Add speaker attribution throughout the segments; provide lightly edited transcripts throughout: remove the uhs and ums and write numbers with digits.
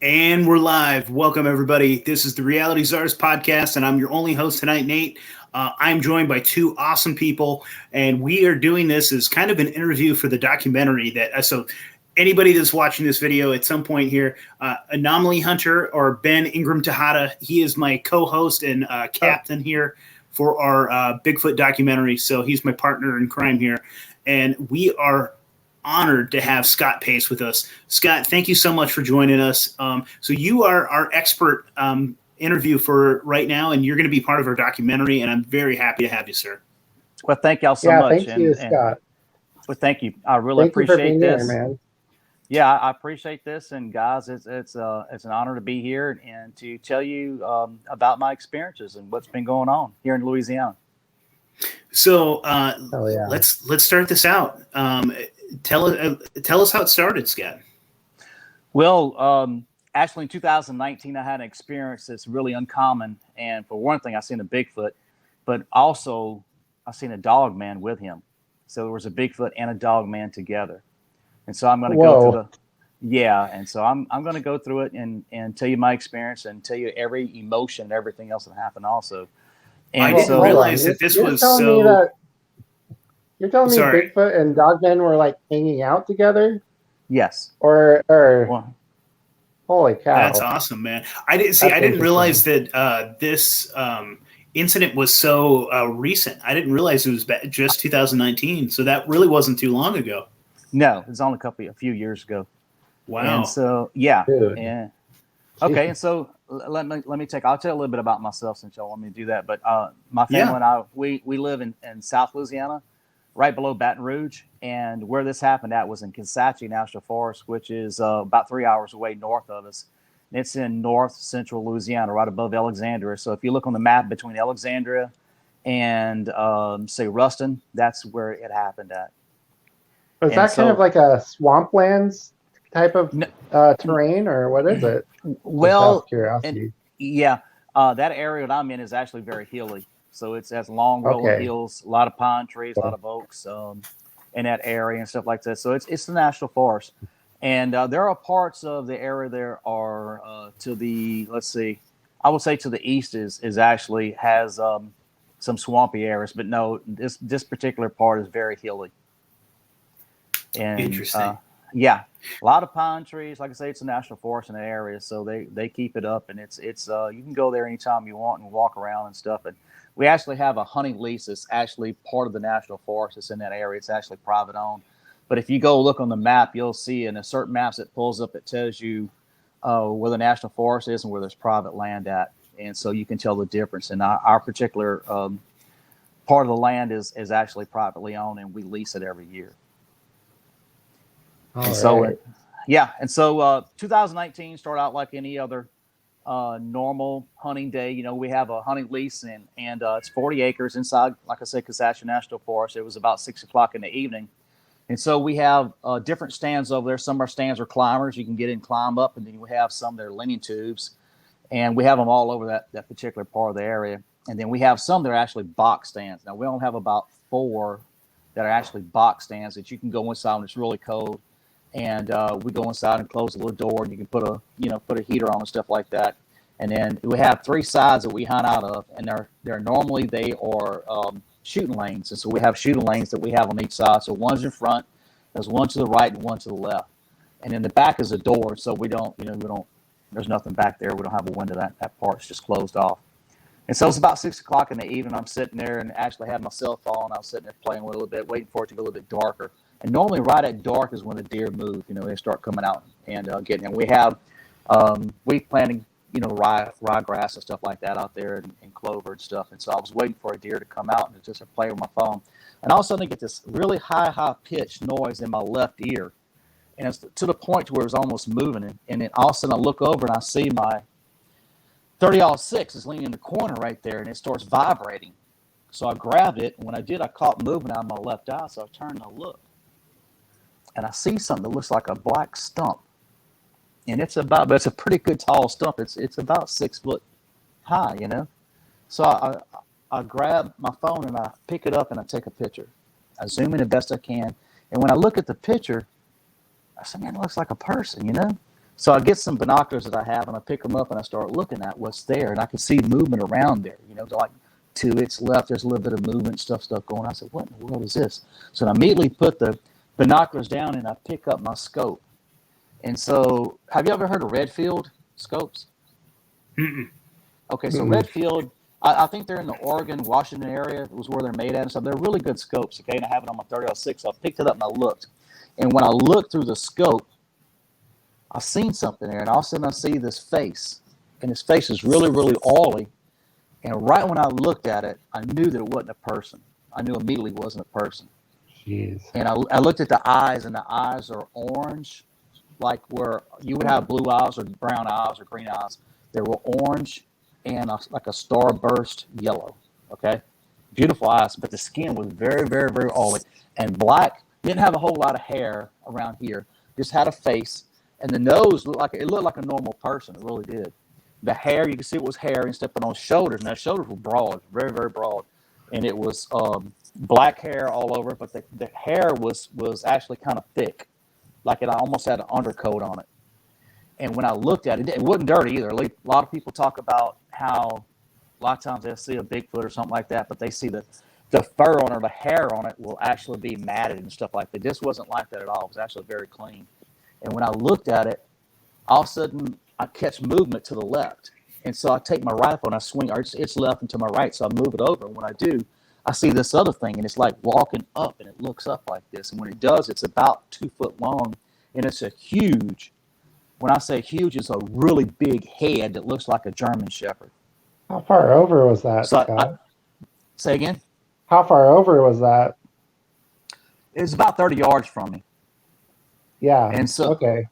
Speaker 1: And we're live. Welcome, everybody. This is the Reality Czars podcast, and I'm your only host tonight, Nate. I'm joined by two awesome people, and we are doing this as kind of an interview for the documentary so anybody that's watching this video at some point here, Anomaly Hunter or Ben Ingram Tejada, he is my co-host and captain here for our Bigfoot documentary. So he's my partner in crime here, and we are honored to have Scott Pace with us. Scott, thank you so much for joining us. So you are our expert interview for right now, and you're going to be part of our documentary, and I'm very happy to have you, sir.
Speaker 2: Well, thank y'all so much.
Speaker 3: Thank you, Scott.
Speaker 2: Well, thank you. I really appreciate this.
Speaker 3: Here, man.
Speaker 2: Yeah, I appreciate this, and guys, it's an honor to be here and to tell you about my experiences and what's been going on here in Louisiana.
Speaker 1: So let's start this out. Tell us how it started, Scott.
Speaker 2: Well, actually, in 2019, I had an experience that's really uncommon. And for one thing, I seen a Bigfoot, but also I seen a Dogman with him. So there was a Bigfoot and a Dogman together. And so I'm going to go through and so I'm going to go through it and tell you my experience and tell you every emotion and everything else that happened also. And
Speaker 1: I didn't realize that this was so.
Speaker 3: You're telling me Bigfoot and Dogman were like hanging out together?
Speaker 2: Yes.
Speaker 3: Or holy cow!
Speaker 1: That's awesome, man. I didn't realize that this incident was so recent. I didn't realize it was just 2019. So that really wasn't too long ago.
Speaker 2: No, it was only a few years ago.
Speaker 1: Wow.
Speaker 2: And so and okay, and so I'll tell you a little bit about myself since y'all want me to do that. But my family and I, we live in South Louisiana, right below Baton Rouge, and where this happened at was in Kisatchie National Forest, which is about 3 hours away north of us. And it's in north central Louisiana, right above Alexandria. So if you look on the map between Alexandria and say Ruston, that's where it happened at.
Speaker 3: Is that kind of like a swamplands type of terrain, or what is it?
Speaker 2: Well,
Speaker 3: curiosity.
Speaker 2: That area that I'm in is actually very hilly. So it has long rolling hills, a lot of pine trees, a lot of oaks in that area and stuff like that. So it's the national forest. And there are parts of the area there are to the, I would say to the east is actually has some swampy areas. But no, this particular part is very hilly. And,
Speaker 1: interesting.
Speaker 2: A lot of pine trees. Like I say, it's a national forest in that area, so they keep it up, and it's you can go there anytime you want and walk around and stuff. And we actually have a hunting lease that's actually part of the national forest. It's in that area. It's actually private owned. But if you go look on the map, you'll see in a certain maps it pulls up. It tells you where the national forest is and where there's private land at, and so you can tell the difference. And our particular part of the land is actually privately owned, and we lease it every year. So 2019 started out like any other normal hunting day. You know, we have a hunting lease and it's 40 acres inside, like I said, Kisatchie National Forest. It was about 6 o'clock in the evening. And so we have different stands over there. Some of our stands are climbers. You can get in and climb up. And then we have some that are leaning tubes. And we have them all over that particular part of the area. And then we have some that are actually box stands. Now, we only have about 4 that are actually box stands that you can go inside when it's really cold. And we go inside and close the little door, and you can put a heater on and stuff like that. And then we have 3 sides that we hunt out of, and they're normally they are shooting lanes. And so we have shooting lanes that we have on each side. So one's in front, there's one to the right and one to the left. And in the back is a door, so we don't there's nothing back there. We don't have a window. That part's just closed off. And so it's about 6 o'clock in the evening. I'm sitting there and actually had my cell phone. I was sitting there playing with it a little bit, waiting for it to get a little bit darker. And normally right at dark is when the deer move. You know, they start coming out and getting. And we have planting, ryegrass and stuff like that out there and clover and stuff. And so I was waiting for a deer to come out and just play with my phone. And all of a sudden I get this really high pitched noise in my left ear. And it's to the point where it was almost moving. And then all of a sudden I look over and I see my 30-06 is leaning in the corner right there, and it starts vibrating. So I grabbed it, and when I did, I caught movement out of my left eye, so I turned and looked. And I see something that looks like a black stump. And it's a pretty good tall stump. It's about 6 foot high, you know. So I grab my phone, and I pick it up, and I take a picture. I zoom in the best I can. And when I look at the picture, I said, man, it looks like a person, you know. So I get some binoculars that I have, and I pick them up, and I start looking at what's there, and I can see movement around there. Like to its left, there's a little bit of movement, stuff going. I said, "What in the world is this?" So I immediately put the binoculars down, and I pick up my scope. And so, have you ever heard of Redfield scopes?
Speaker 1: Mm-mm.
Speaker 2: Okay, so Redfield, I think they're in the Oregon, Washington area. It was where they're made at and stuff. They're really good scopes. Okay, and I have it on my 30-06. So I picked it up and I looked, and when I looked through the scope, I seen something there, and all of a sudden I see this face, and his face is really, really oily. And right when I looked at it, I knew that it wasn't a person. I knew immediately it wasn't a person.
Speaker 3: Jeez.
Speaker 2: And I looked at the eyes, and the eyes are orange, like where you would have blue eyes or brown eyes or green eyes. They were orange and like a starburst yellow. Okay, beautiful eyes, but the skin was very, very, very oily and black. Didn't have a whole lot of hair around here. Just had a face. And the nose looked like a normal person. It really did. The hair, you could see it was hair, and stepping on his shoulders. And his shoulders were broad, very, very broad. And it was black hair all over, but the hair was actually kind of thick, like it almost had an undercoat on it. And when I looked at it, it wasn't dirty either. A lot of people talk about how a lot of times they'll see a Bigfoot or something like that, but they see the fur on it or the hair on it will actually be matted and stuff like that. This wasn't like that at all. It was actually very clean. And when I looked at it, all of a sudden I catch movement to the left. And so I take my rifle and I swing, or it's left and to my right. So I move it over. And when I do, I see this other thing, and it's like walking up, and it looks up like this. And when it does, it's about 2 foot long, and it's a huge, when I say huge, it's a really big head that looks like a German Shepherd.
Speaker 3: How far over was that, Scott?
Speaker 2: Say again?
Speaker 3: How far over was that?
Speaker 2: It was about 30 yards from me.
Speaker 3: Yeah.
Speaker 2: And so,
Speaker 3: okay.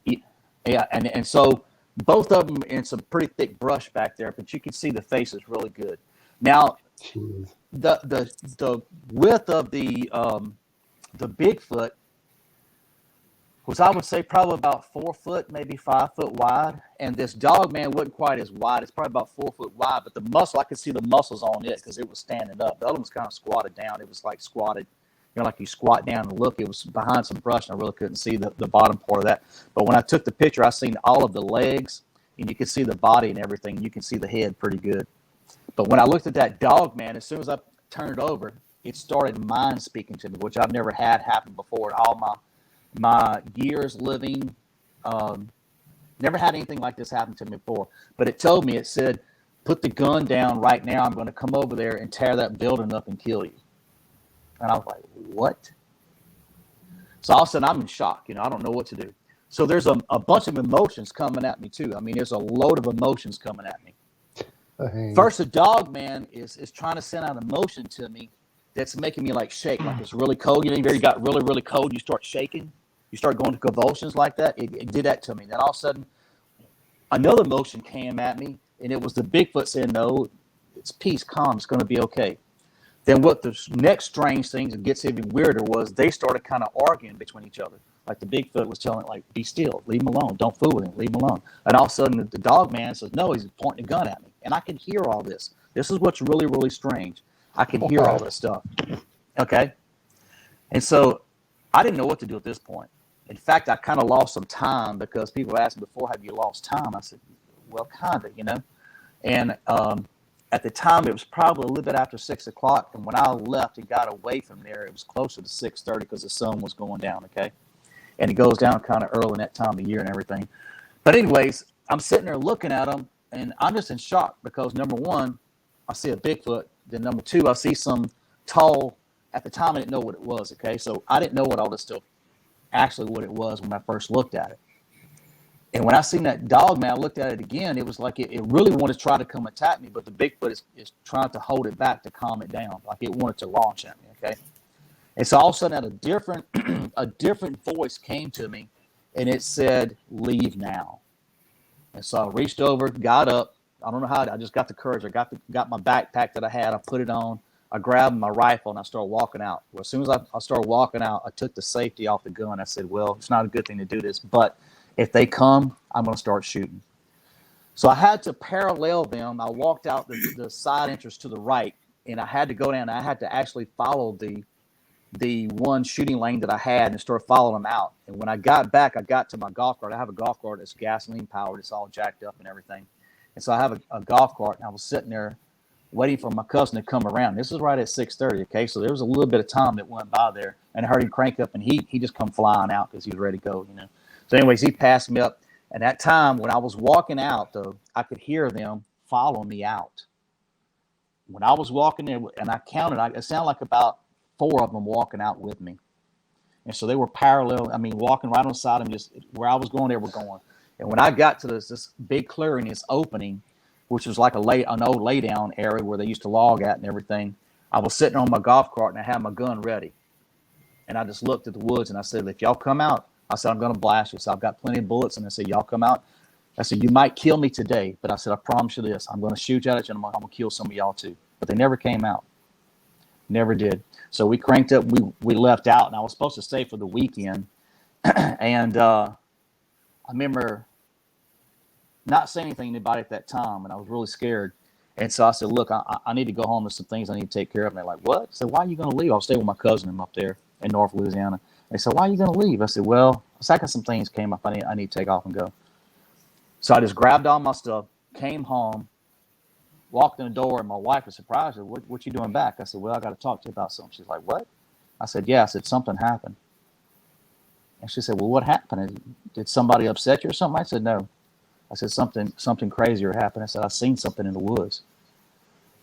Speaker 2: Yeah, and so both of them in some pretty thick brush back there, but you can see the face is really good. Now,
Speaker 3: Jeez.
Speaker 2: the width of the Bigfoot was, I would say, probably about 4 foot, maybe 5 foot wide. And this Dogman wasn't quite as wide. It's probably about 4 foot wide, but the muscle, I could see the muscles on it because it was standing up. The other one was kind of squatted down. It was like squatted, like you squat down and look. It was behind some brush, and I really couldn't see the bottom part of that. But when I took the picture, I seen all of the legs, and you could see the body and everything. You can see the head pretty good. But when I looked at that Dogman, as soon as I turned it over, it started mind speaking to me, which I've never had happen before in all my years living. Never had anything like this happen to me before. But it told me, it said, put the gun down right now. I'm going to come over there and tear that building up and kill you. And I was like, what? So all of a sudden I'm in shock. I don't know what to do. So there's a bunch of emotions coming at me too. I mean, there's a load of emotions coming at me. First, the Dogman is trying to send out emotion to me that's making me like shake, like it's really cold. You got really, really cold. You start shaking. You start going to convulsions like that. It did that to me. Then all of a sudden, another emotion came at me, and it was the Bigfoot saying, no, it's peace, calm, it's going to be okay. Then what the next strange thing that gets even weirder was they started kind of arguing between each other. Like the Bigfoot was telling it, like, be still, leave him alone, don't fool with him, leave him alone. And all of a sudden the Dogman says, no, he's pointing a gun at me. And I can hear all this. This is what's really, really strange. I can hear all this stuff. Okay? And so I didn't know what to do at this point. In fact, I kind of lost some time because people asked me before, have you lost time? I said, well, kind of, And at the time, it was probably a little bit after 6 o'clock. And when I left and got away from there, it was closer to 6:30 because the sun was going down, okay? And it goes down kind of early in that time of year and everything. But anyways, I'm sitting there looking at them, and I'm just in shock because, number one, I see a Bigfoot. Then number two, I see some tall, at the time I didn't know what it was, okay? So I didn't know what all this stuff, actually what it was when I first looked at it. And when I seen that Dogman, I looked at it again, it was like it really wanted to try to come attack me, but the Bigfoot is trying to hold it back to calm it down, like it wanted to launch at me, okay? And so all of a sudden, a different voice came to me, and it said, leave now. And so I reached over, got up. I don't know how, I just got the courage. I got my backpack that I had, I put it on, I grabbed my rifle, and I started walking out. Well, as soon as I started walking out, I took the safety off the gun. I said, well, it's not a good thing to do this, but if they come, I'm going to start shooting. So I had to parallel them. I walked out the side entrance to the right, and I had to go down. I had to actually follow the the one shooting lane that I had and started following them out. And when I got back, I got to my golf cart. I have a golf cart that's gasoline powered. It's all jacked up and everything. And so I have a golf cart, and I was sitting there waiting for my cousin to come around. This was right at 6:30. Okay, so there was a little bit of time that went by there, and I heard him crank up, and he just come flying out because he was ready to go. So anyways, he passed me up, and that time when I was walking out, though, I could hear them following me out. When I was walking there, and I counted, it sounded like about 4 of them walking out with me, and so they were parallel. I mean, walking right on the side of them, just where I was going, they were going. And when I got to this big clearing, this opening, which was like an old lay down area where they used to log at and everything, I was sitting on my golf cart and I had my gun ready. And I just looked at the woods and I said, if y'all come out, I said, I'm going to blast you. So I've got plenty of bullets. And I said, y'all come out. I said, you might kill me today, but I said, I promise you this. I'm going to shoot at you and I'm going to kill some of y'all too. But they never came out. Never did. So we cranked up, we left out, and I was supposed to stay for the weekend. And I remember not saying anything to anybody at that time, and I was really scared. And so I said, look, I need to go home. There's some things I need to take care of. And they're like, what? I said, why are you going to leave? I'll stay with my cousin. I'm up there in North Louisiana. They said, why are you going to leave? I said, well, I got some things came up. I need to take off and go. So I just grabbed all my stuff, came home, walked in the door, and my wife was surprised. What you doing back? I said, well, I got to talk to you about something. She's like, what? I said, yeah. I said, something happened. And she said, well, what happened? Did somebody upset you or something? I said, no. I said, something crazier happened. I said, I seen something in the woods.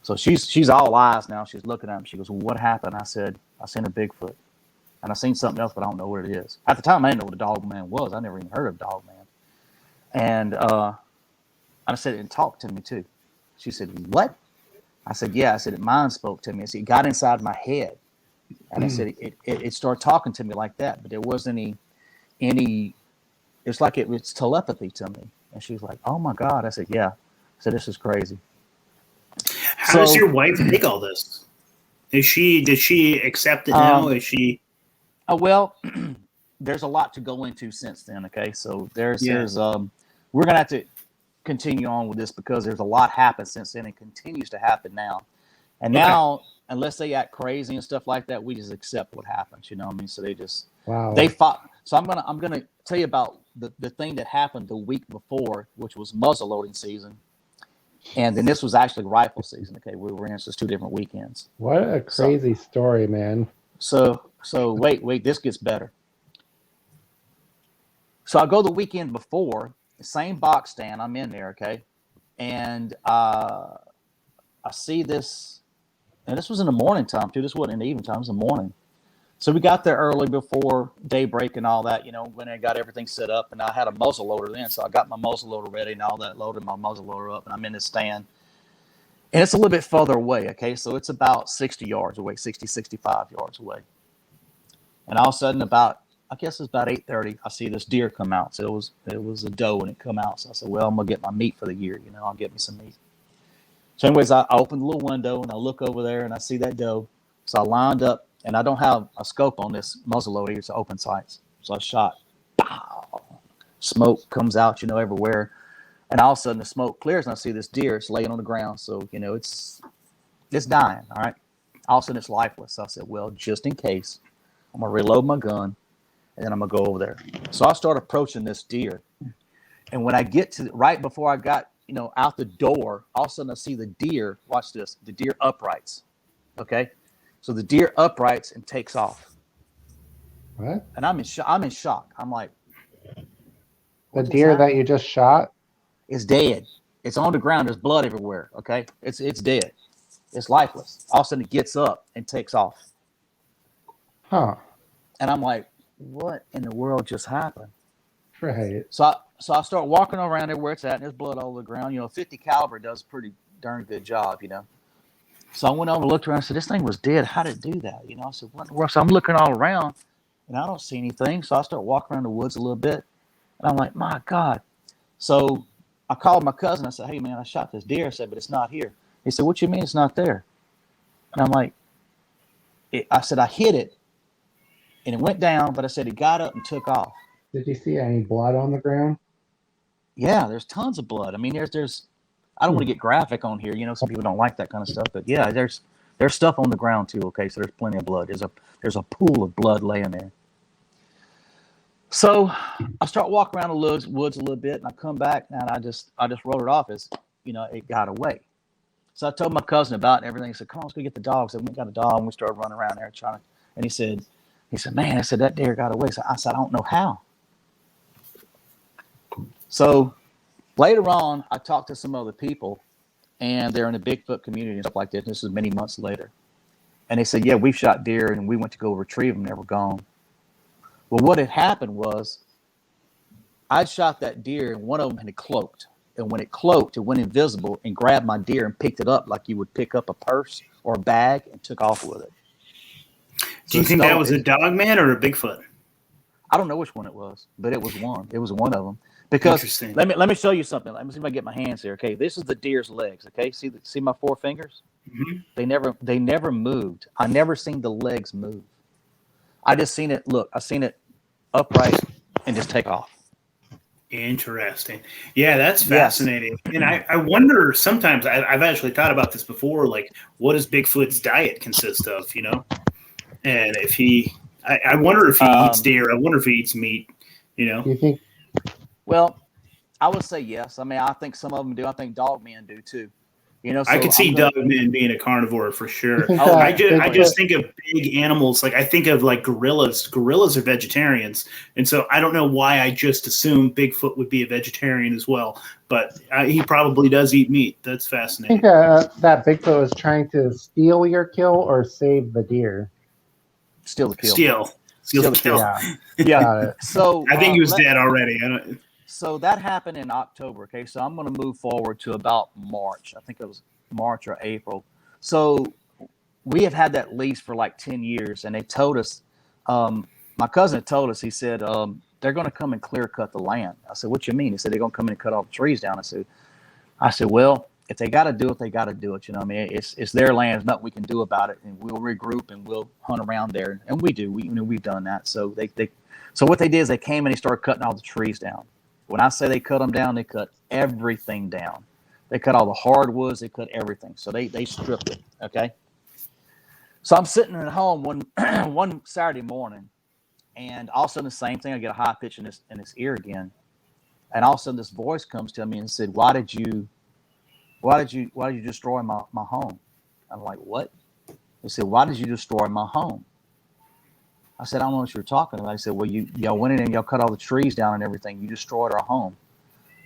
Speaker 2: So she's all eyes now. She's looking at me. She goes, well, what happened? I said, I seen a Bigfoot. And I seen something else, but I don't know what it is. At the time, I didn't know what a Dogman was. I never even heard of Dogman. And I said, and talked to me too. She said, what? I said, yeah. I said, mind spoke to me. I said, it got inside my head. And I said, it started talking to me like that, but there wasn't any, it's like it was telepathy to me. And she was like, oh my God. I said, yeah. I said, this is crazy.
Speaker 1: How does your wife take all this? Did she accept it now? Is she?
Speaker 2: Well, there's a lot to go into since then. Okay. So there's we're going to have to continue on with this because there's a lot happened since then and continues to happen now. And now, unless they act crazy and stuff like that, we just accept what happens. You know what I mean? So they fought. So I'm going to tell you about the thing that happened the week before, which was muzzle loading season. And then this was actually rifle season. Okay. We were in just 2 different weekends.
Speaker 3: What a crazy story, man.
Speaker 2: So wait, this gets better. So I go the weekend before, same box stand, I'm in there, okay? And I see this, and this was in the morning time too. This wasn't in the evening time, it was in the morning. So we got there early before daybreak and all that, when I got everything set up, and I had a muzzle loader then. So I got my muzzle loader ready and all that, loaded my muzzle loader up, and I'm in this stand. And it's a little bit further away, okay? So it's about 60 yards away, 60, 65 yards away. And all of a sudden I guess it's about 8:30, I see this deer come out. So it was a doe and it come out. So I said, well, I'm going to get my meat for the year. I'll get me some meat. So anyways, I opened the little window and I look over there and I see that doe. So I lined up, and I don't have a scope on this muzzle loader. It's open sights. So I shot. Pow! Smoke comes out, everywhere. And all of a sudden the smoke clears and I see this deer. It's laying on the ground. So, it's dying. All right. All of a sudden it's lifeless. So I said, well, just in case, I'm going to reload my gun. And then I'm going to go over there. So I start approaching this deer. And when I get to right before I got, out the door, all of a sudden I see the deer. Watch this. The deer uprights. Okay. So the deer uprights and takes off.
Speaker 3: What?
Speaker 2: And I'm in shock. I'm like,
Speaker 3: the deer that you just shot
Speaker 2: is dead. It's on the ground. There's blood everywhere. Okay. It's dead. It's lifeless. All of a sudden it gets up and takes off.
Speaker 3: Huh.
Speaker 2: And I'm like, what in the world just happened?
Speaker 3: Right.
Speaker 2: So I start walking around there where it's at, and there's blood all over the ground. 50 caliber does a pretty darn good job, So I went over and looked around and said, this thing was dead. How did it do that? I said, what in the world? So I'm looking all around, and I don't see anything. So I start walking around the woods a little bit, and I'm like, my God. So I called my cousin. I said, hey, man, I shot this deer. I said, but it's not here. He said, what you mean it's not there? And I'm like, I said, I hit it. And it went down, but I said it got up and took off.
Speaker 3: Did you see any blood on the ground?
Speaker 2: Yeah, there's tons of blood. I mean, there's I don't want to get graphic on here. Some people don't like that kind of stuff, but yeah, there's There's stuff on the ground too. Okay, so there's plenty of blood. There's a pool of blood laying there. So I start walking around the woods a little bit, and I come back, and I just wrote it off as, it got away. So I told my cousin about it and everything. He said, "Come on, let's go get the dog." So we got a dog, and we started running around there trying to. And he said, "Man," I said, "that deer got away." So I said, "I don't know how." So later on, I talked to some other people, and they're in the Bigfoot community and stuff like this. This was many months later. And they said, "Yeah, we've shot deer, and we went to go retrieve them. They were gone." Well, what had happened was I shot that deer, and one of them had cloaked. And when it cloaked, it went invisible and grabbed my deer and picked it up like you would pick up a purse or a bag and took off with it.
Speaker 1: Do you think that was a Dogman or a Bigfoot?
Speaker 2: I don't know which one it was, but it was one. It was one of them. Because let me show you something. Let me see if I get my hands here. Okay, this is the deer's legs. Okay, see my 4 fingers? Mm-hmm. They never moved. I never seen the legs move. I just seen it. Look, I seen it upright and just take off.
Speaker 1: Interesting. Yeah, that's fascinating. Yes. And I wonder sometimes, I've actually thought about this before, like, what does Bigfoot's diet consist of, And if I wonder if he eats deer. I wonder if he eats meat,
Speaker 3: You think?
Speaker 2: Well, I would say yes. I mean, I think some of them do. I think Dogman do too. So
Speaker 1: I could see Dogman being a carnivore for sure. I just think of big animals. Like I think of like gorillas. Gorillas are vegetarians, and so I don't know why I just assumed Bigfoot would be a vegetarian as well. But he probably does eat meat. That's fascinating.
Speaker 3: I think that Bigfoot was trying to steal your kill or save the deer.
Speaker 2: Steal the kill.
Speaker 1: Steal the kill.
Speaker 2: Yeah. So
Speaker 1: I think he was dead already.
Speaker 2: So that happened in October. Okay, so I'm going to move forward to about March. I think it was March or April. So we have had that lease for like 10 years, and they told us, my cousin told us, he said, they're going to come and clear cut the land. I said, "What you mean?" He said, "They're going to come in and cut all the trees down." I said, "Well, if they got to do it, they got to do it. I mean, it's their land. There's nothing we can do about it, and we'll regroup and we'll hunt around there." And we do. We've done that. So so what they did is they came and they started cutting all the trees down. When I say they cut them down, they cut everything down. They cut all the hardwoods. They cut everything. So they stripped it. Okay. So I'm sitting at home one Saturday morning, and all of a sudden the same thing. I get a high pitch in this ear again, and all of a sudden this voice comes to me and said, "Why did you destroy my home?" I'm like, "What?" They said, "Why did you destroy my home?" I said, "I don't know what you're talking about." He said, "Well, y'all went in and y'all cut all the trees down and everything. You destroyed our home."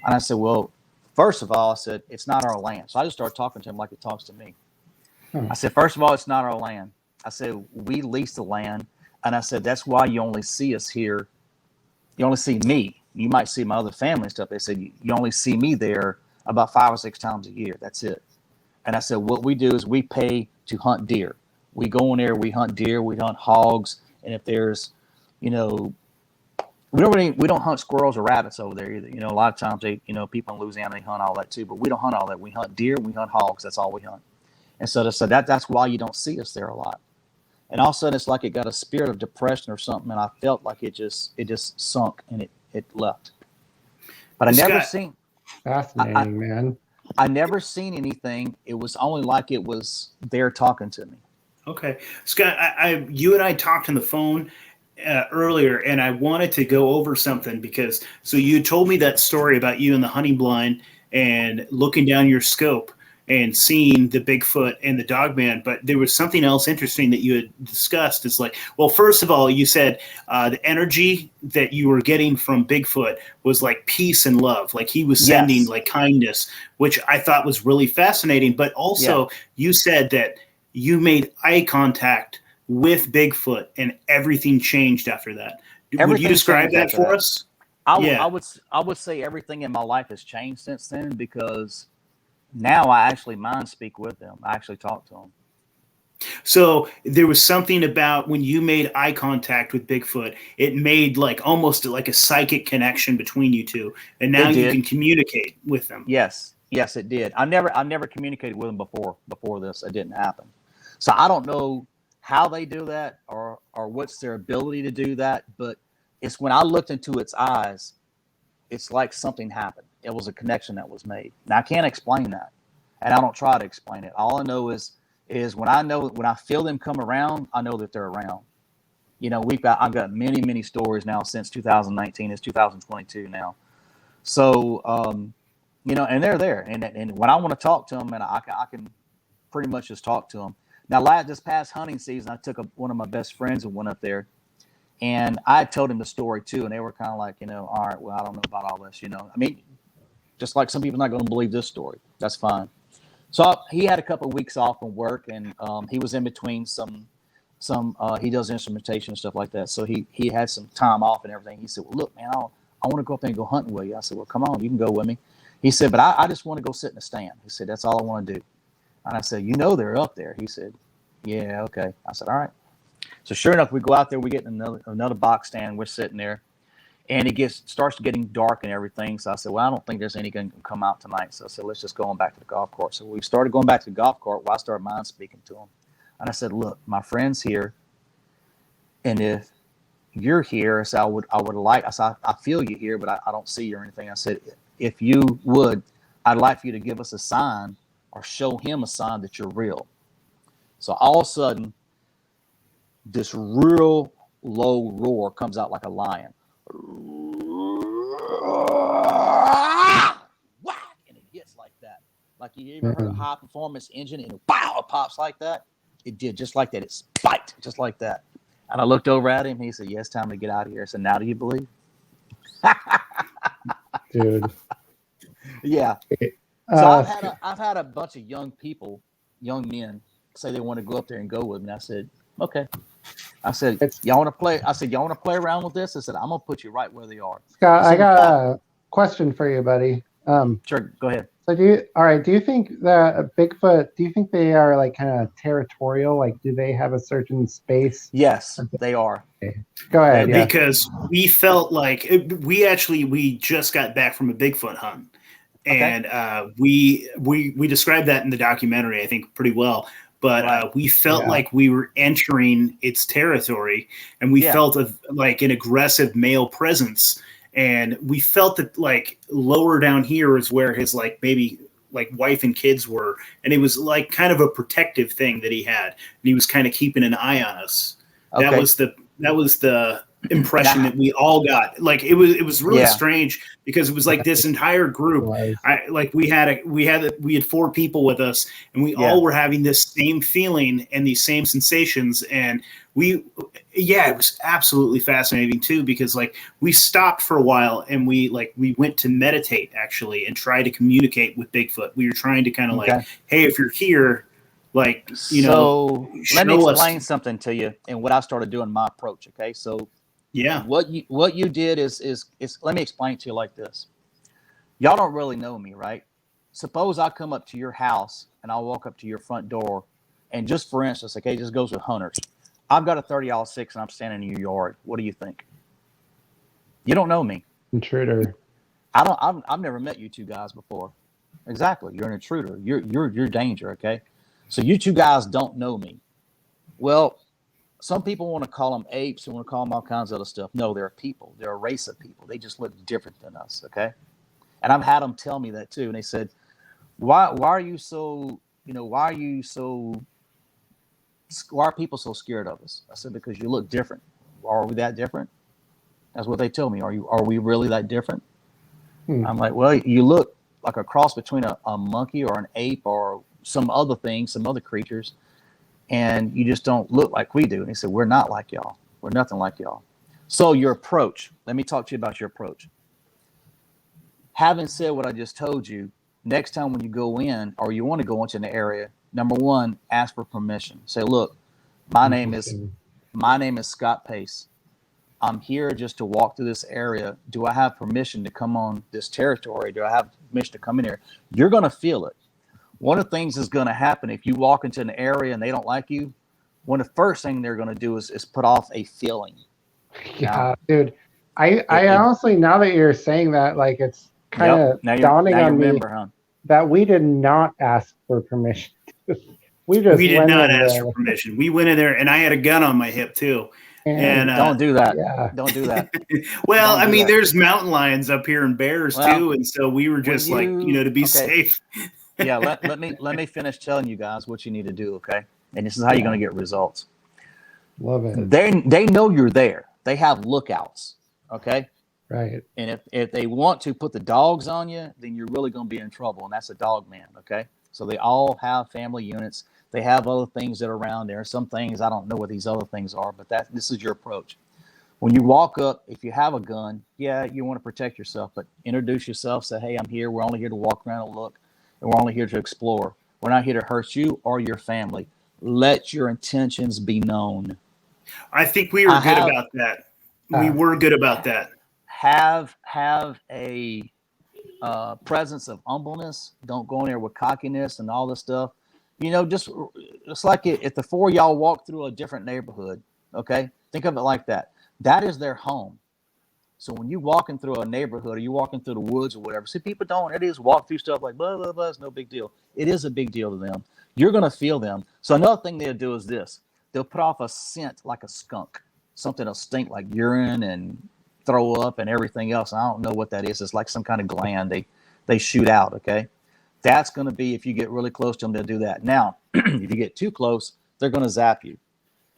Speaker 2: And I said, "Well, first of all," I said, "it's not our land." So I just started talking to him like he talks to me. I said, "First of all, it's not our land." I said, "We lease the land." And I said, "That's why you only see us here. You only see me. You might see my other family and stuff." They said, "You only see me there about 5 or 6 times a year. That's it." And I said, "What we do is we pay to hunt deer. We go in there, we hunt deer, we hunt hogs. And if there's, we don't hunt squirrels or rabbits over there either. A lot of times people in Louisiana, they hunt all that too, but we don't hunt all that. We hunt deer, we hunt hogs. That's all we hunt." And so that's why you don't see us there a lot. And all of a sudden it's like it got a spirit of depression or something. And I felt like it just sunk and it left. But I never seen.
Speaker 3: Fascinating, man.
Speaker 2: I never seen anything. It was only like it was there talking to me.
Speaker 1: Okay. Scott, you and I talked on the phone earlier, and I wanted to go over something because you told me that story about you in the hunting blind and looking down your scope and seeing the Bigfoot and the Dogman, but there was something else interesting that you had discussed. It's like, well, first of all, you said the energy that you were getting from Bigfoot was like peace and love, like he was sending like kindness, which I thought was really fascinating. But also you said that you made eye contact with Bigfoot and everything changed after that. Would you describe that for us?
Speaker 2: I would say everything in my life has changed since then, because now I actually mind speak with them. I actually talk to them.
Speaker 1: So there was something about when you made eye contact with Bigfoot, it made like almost like a psychic connection between you two, and now you can communicate with them.
Speaker 2: Yes, it did. I never communicated with them before this. It didn't happen. So I don't know how they do that or what's their ability to do that, but it's when I looked into its eyes, it's like something happened. It was a connection that was made. Now I can't explain that, and I don't try to explain it. All I know is is when I feel them come around, I know that they're around. You know, I've got many stories now since 2019. It's 2022 now. So, you know, and they're there. And when I want to talk to them, and I can pretty much just talk to them. Now, this past hunting season, I took one of my best friends and went up there. And I told him the story too. And they were kind of like, you know, all right, well, I don't know about all this, you know. I mean, just like some people are not going to believe this story. That's fine. So he had a couple of weeks off from work, and he was in between some he does instrumentation and stuff like that. So he had some time off and everything. He said, well, look, man, I want to go up there and go hunting with you. I said, well, come on, you can go with me. He said, but I just want to go sit in a stand. He said, that's all I want to do. And I said, you know, they're up there. He said, yeah, okay. I said, all right. So sure enough, we go out there, we get in another box stand. We're sitting there, and it starts getting dark and everything. So I said, well, I don't think there's anything can come out tonight. So I said, let's just go on back to the golf course. So we started going back to the golf course. Well, I started mind speaking to him. And I said, look, my friend's here. And if you're here, so I said, I feel you here, but I don't see you or anything. I said, if you would, I'd like for you to give us a sign or show him a sign that you're real. So all of a sudden, this real low roar comes out like a lion. Whack! And it gets like that. Like you ever heard a high performance engine and wow, it pops like that? It did just like that. It spiked just like that. And I looked over at him. And he said, yes, time to get out of here. I said, now do you believe?
Speaker 3: Dude.
Speaker 2: Yeah. So I've had a bunch of young men say they want to go up there and go with me. I said, okay. I said, y'all want to play? I said, y'all want to play around with this? I said, I'm going to put you right where they are.
Speaker 3: Scott, I got a question for you, buddy.
Speaker 2: Sure, go ahead.
Speaker 3: So do you think that Bigfoot, do you think they are like kind of territorial? Like, do they have a certain space?
Speaker 2: Yes, they are.
Speaker 3: Okay. Go ahead. Yeah.
Speaker 1: Because we felt like we just got back from a Bigfoot hunt. And we described that in the documentary, I think, pretty well. But we felt like we were entering its territory, and we felt like an aggressive male presence. And we felt that like lower down here is where his like maybe like wife and kids were. And it was like kind of a protective thing that he had. And he was kind of keeping an eye on us. Okay. That was the impression that we all got. Like it was really strange because it was like this entire group. We had 4 people with us, and we all were having this same feeling and these same sensations. And it was absolutely fascinating too, because like we stopped for a while and we went to meditate actually and try to communicate with Bigfoot. We were trying to kind of like, hey, if you're here, like, you know,
Speaker 2: let me explain something to you and what I started doing my approach. Okay. So what you did is let me explain to you like this. Y'all don't really know me, right? Suppose I come up to your house and I'll walk up to your front door, and just for instance, okay, this goes with hunters. I've got a 30-06 and I'm standing in your yard. What do you think? You don't know me.
Speaker 3: Intruder.
Speaker 2: I've never met you two guys before. Exactly. You're an intruder. You're danger. Okay. So you two guys don't know me. Well, some people want to call them apes and want to call them all kinds of other stuff. No, they're people. They're a race of people. They just look different than us. Okay. And I've had them tell me that too. And they said, why are you so, why are people so scared of us? I said, because you look different. Are we that different? That's what they tell me. Are we really that different? I'm like, well, you look like a cross between a monkey or an ape or some other thing, some other creatures, and you just don't look like we do. And he said, we're not like y'all. We're nothing like y'all. So your approach, let me talk to you about your approach. Having said what I just told you, next time when you go in or you want to go into an area, number one, ask for permission. Say, look, my name is Scott Pace. I'm here just to walk through this area. Do I have permission to come on this territory? Do I have permission to come in here? You're going to feel it. One of the things that's going to happen if you walk into an area and they don't like you, one of the first thing they're going to do is put off a feeling.
Speaker 3: Yeah, dude. I honestly, now that you're saying that, like it's kind of dawning on me that we did not ask for permission. we
Speaker 1: did not ask for permission. We went in there, and I had a gun on my hip too. And
Speaker 2: don't do that. Don't do that.
Speaker 1: Well, there's mountain lions up here and bears too, and so we were just to be safe.
Speaker 2: Yeah, let me finish telling you guys what you need to do, okay? And this is how you're going to get results.
Speaker 3: Love it.
Speaker 2: They know you're there. They have lookouts, okay?
Speaker 3: Right.
Speaker 2: And if they want to put the dogs on you, then you're really going to be in trouble, and that's a Dogman, okay? So they all have family units. They have other things that are around there. Some things, I don't know what these other things are, but this is your approach. When you walk up, if you have a gun, yeah, you want to protect yourself, but introduce yourself. Say, hey, I'm here. We're only here to walk around and look, and we're only here to explore. We're not here to hurt you or your family. Let your intentions be known.
Speaker 1: I think we were good about that. We were good about that.
Speaker 2: Have a presence of humbleness. Don't go in there with cockiness and all this stuff. You know, just like if the four of y'all walk through a different neighborhood, okay? Think of it like that. That is their home. So when you're walking through a neighborhood or you're walking through the woods or whatever, see, people don't, it is walk through stuff like blah, blah, blah. It's no big deal. It is a big deal to them. You're going to feel them. So another thing they'll do is this. They'll put off a scent like a skunk, something that'll stink like urine and throw up and everything else. I don't know what that is. It's like some kind of gland they shoot out, okay? That's going to be, if you get really close to them, they'll do that. Now, if you get too close, they're going to zap you.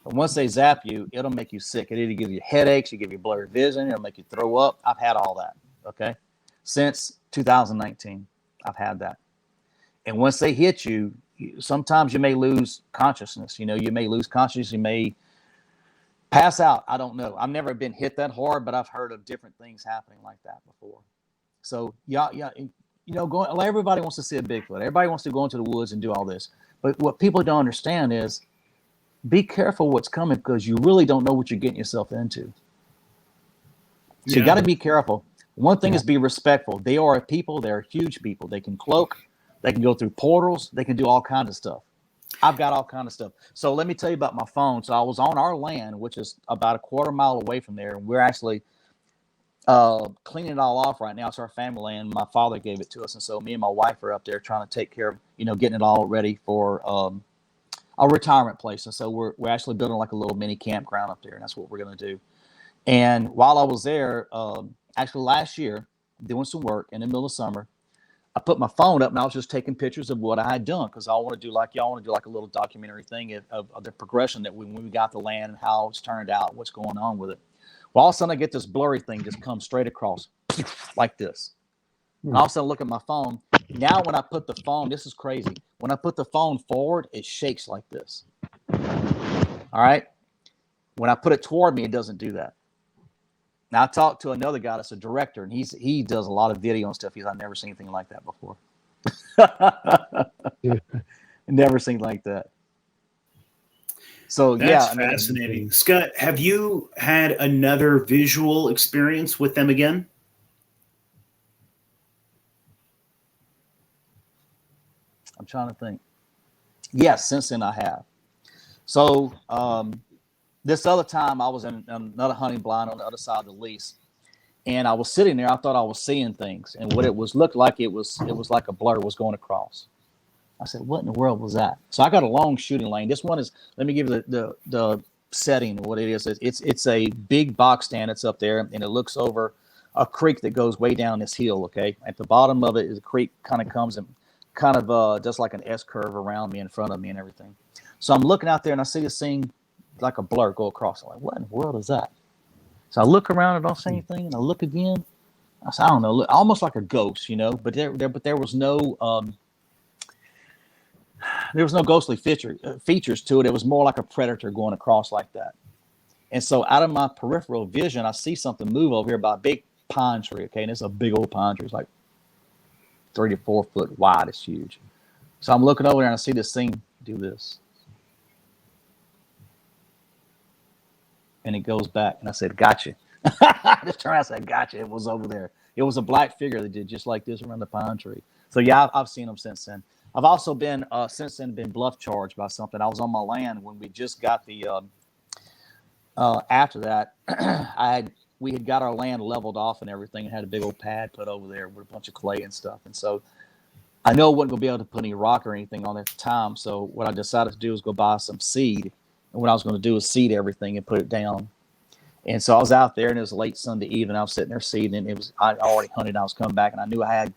Speaker 2: And once they zap you, it'll make you sick. It'll either give you headaches, it'll give you blurred vision, it'll make you throw up. I've had all that, okay? Since 2019, I've had that. And once they hit you, sometimes you may lose consciousness. You know, you may lose consciousness. You may pass out. I don't know. I've never been hit that hard, but I've heard of different things happening like that before. So, yeah, you know, everybody wants to see a Bigfoot. Everybody wants to go into the woods and do all this. But what people don't understand is, be careful what's coming because you really don't know what you're getting yourself into. So you got to be careful. One thing is be respectful. They are a people. They're huge people. They can cloak. They can go through portals. They can do all kinds of stuff. I've got all kinds of stuff. So let me tell you about my phone. So I was on our land, which is about a quarter mile away from there. And we're actually cleaning it all off right now. It's our family land. My father gave it to us. And so me and my wife are up there trying to take care of, you know, getting it all ready for a retirement place. And so we're actually building like a little mini campground up there, and that's what we're going to do. And while I was there, actually last year, doing some work in the middle of summer, I put my phone up and I was just taking pictures of what I had done because I want to do like y'all want to do like a little documentary thing of the progression that when we got the land and how it's turned out, what's going on with it. Well, all of a sudden I get this blurry thing just come straight across like this. And all of a sudden I look at my phone. Now when I put the phone, this is crazy. When I put the phone forward, it shakes like this. All right. When I put it toward me, it doesn't do that. Now I talked to another guy that's a director, and he does a lot of video and stuff. I've never seen anything like that before. Never seen like that. So
Speaker 1: that's fascinating. Scott, have you had another visual experience with them again?
Speaker 2: I'm trying to think. Yes, since then I have. So this other time I was in another hunting blind on the other side of the lease, and I was sitting there. I thought I was seeing things, and what it looked like it was like a blur was going across. I said, "What in the world was that?" So I got a long shooting lane. This one is. Let me give you the setting of what it is. It's a big box stand that's up there, and it looks over a creek that goes way down this hill. Okay, at the bottom of it is a creek kind of comes and kind of does like an S curve around me in front of me and everything. So I'm looking out there and I see this thing like a blur go across. I'm like, what in the world is that? So I look around and don't see anything, and I look again. I said, I don't know, almost like a ghost, you know. But there was no ghostly features to it. It was more like a predator going across like that. And so out of my peripheral vision, I see something move over here by a big pine tree. Okay, and it's a big old pine tree. It's like 3 to 4 foot wide. It's huge. So I'm looking over there and I see this thing do this. And it goes back. And I said, gotcha. I just turned around and said, gotcha. It was over there. It was a black figure that did just like this around the pine tree. So yeah, I've seen them since then. I've also been, since then, been bluff charged by something. I was on my land when we just got the, after that, we had got our land leveled off and everything and had a big old pad put over there with a bunch of clay and stuff. And so I know I wasn't going to be able to put any rock or anything on it at the time. So what I decided to do was go buy some seed. And what I was going to do is seed everything and put it down. And so I was out there and it was late Sunday evening. I was sitting there seeding, and I already hunted. And I was coming back and I knew I had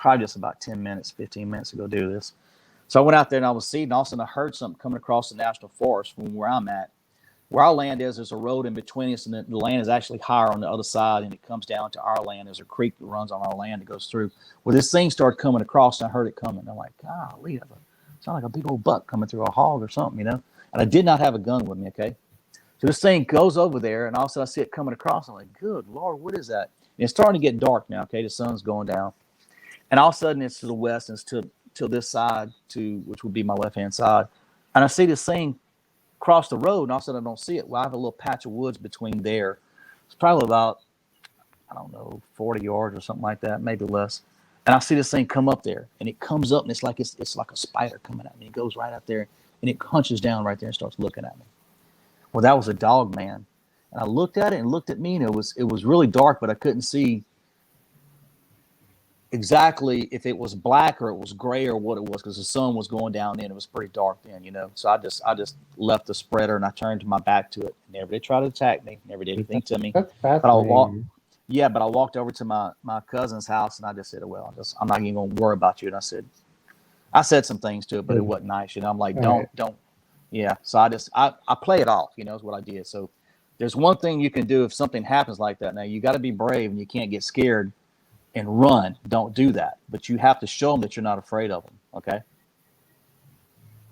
Speaker 2: probably just about 10 minutes, 15 minutes to go do this. So I went out there and I was seeing, and all of a sudden I heard something coming across the national forest from where I'm at. Where our land is, there's a road in between us, and the land is actually higher on the other side, and it comes down to our land. There's a creek that runs on our land that goes through. Well, this thing started coming across, and I heard it coming. I'm like, golly, it sounds like a big old buck coming through, a hog or something, you know? And I did not have a gun with me, okay? So this thing goes over there, and all of a sudden I see it coming across. I'm like, good Lord, what is that? And it's starting to get dark now, okay? The sun's going down. And all of a sudden it's to the west, and it's to this side, which would be my left-hand side. And I see this thing cross the road, and all of a sudden I don't see it. Well, I have a little patch of woods between there. It's probably about, I don't know, 40 yards or something like that, maybe less. And I see this thing come up there, and it comes up, and it's like a spider coming at me. It goes right up there, and it hunches down right there and starts looking at me. Well, that was a Dogman. And I looked at it and looked at me, and it was really dark, but I couldn't see exactly if it was black or it was gray or what it was, because the sun was going down then. It was pretty dark then, you know. So I just left the spreader, and I turned my back to it. Never did try to attack me. Never did anything to me.
Speaker 3: That's fascinating.
Speaker 2: But I walked over to my cousin's house, and I just said, well, I'm not even going to worry about you. And I said some things to it, but it wasn't nice. You know, I'm like, don't. Yeah. So I play it off, you know, is what I did. So there's one thing you can do if something happens like that. Now, you got to be brave, and you can't get scared and run. Don't do that. But you have to show them that you're not afraid of them. Okay.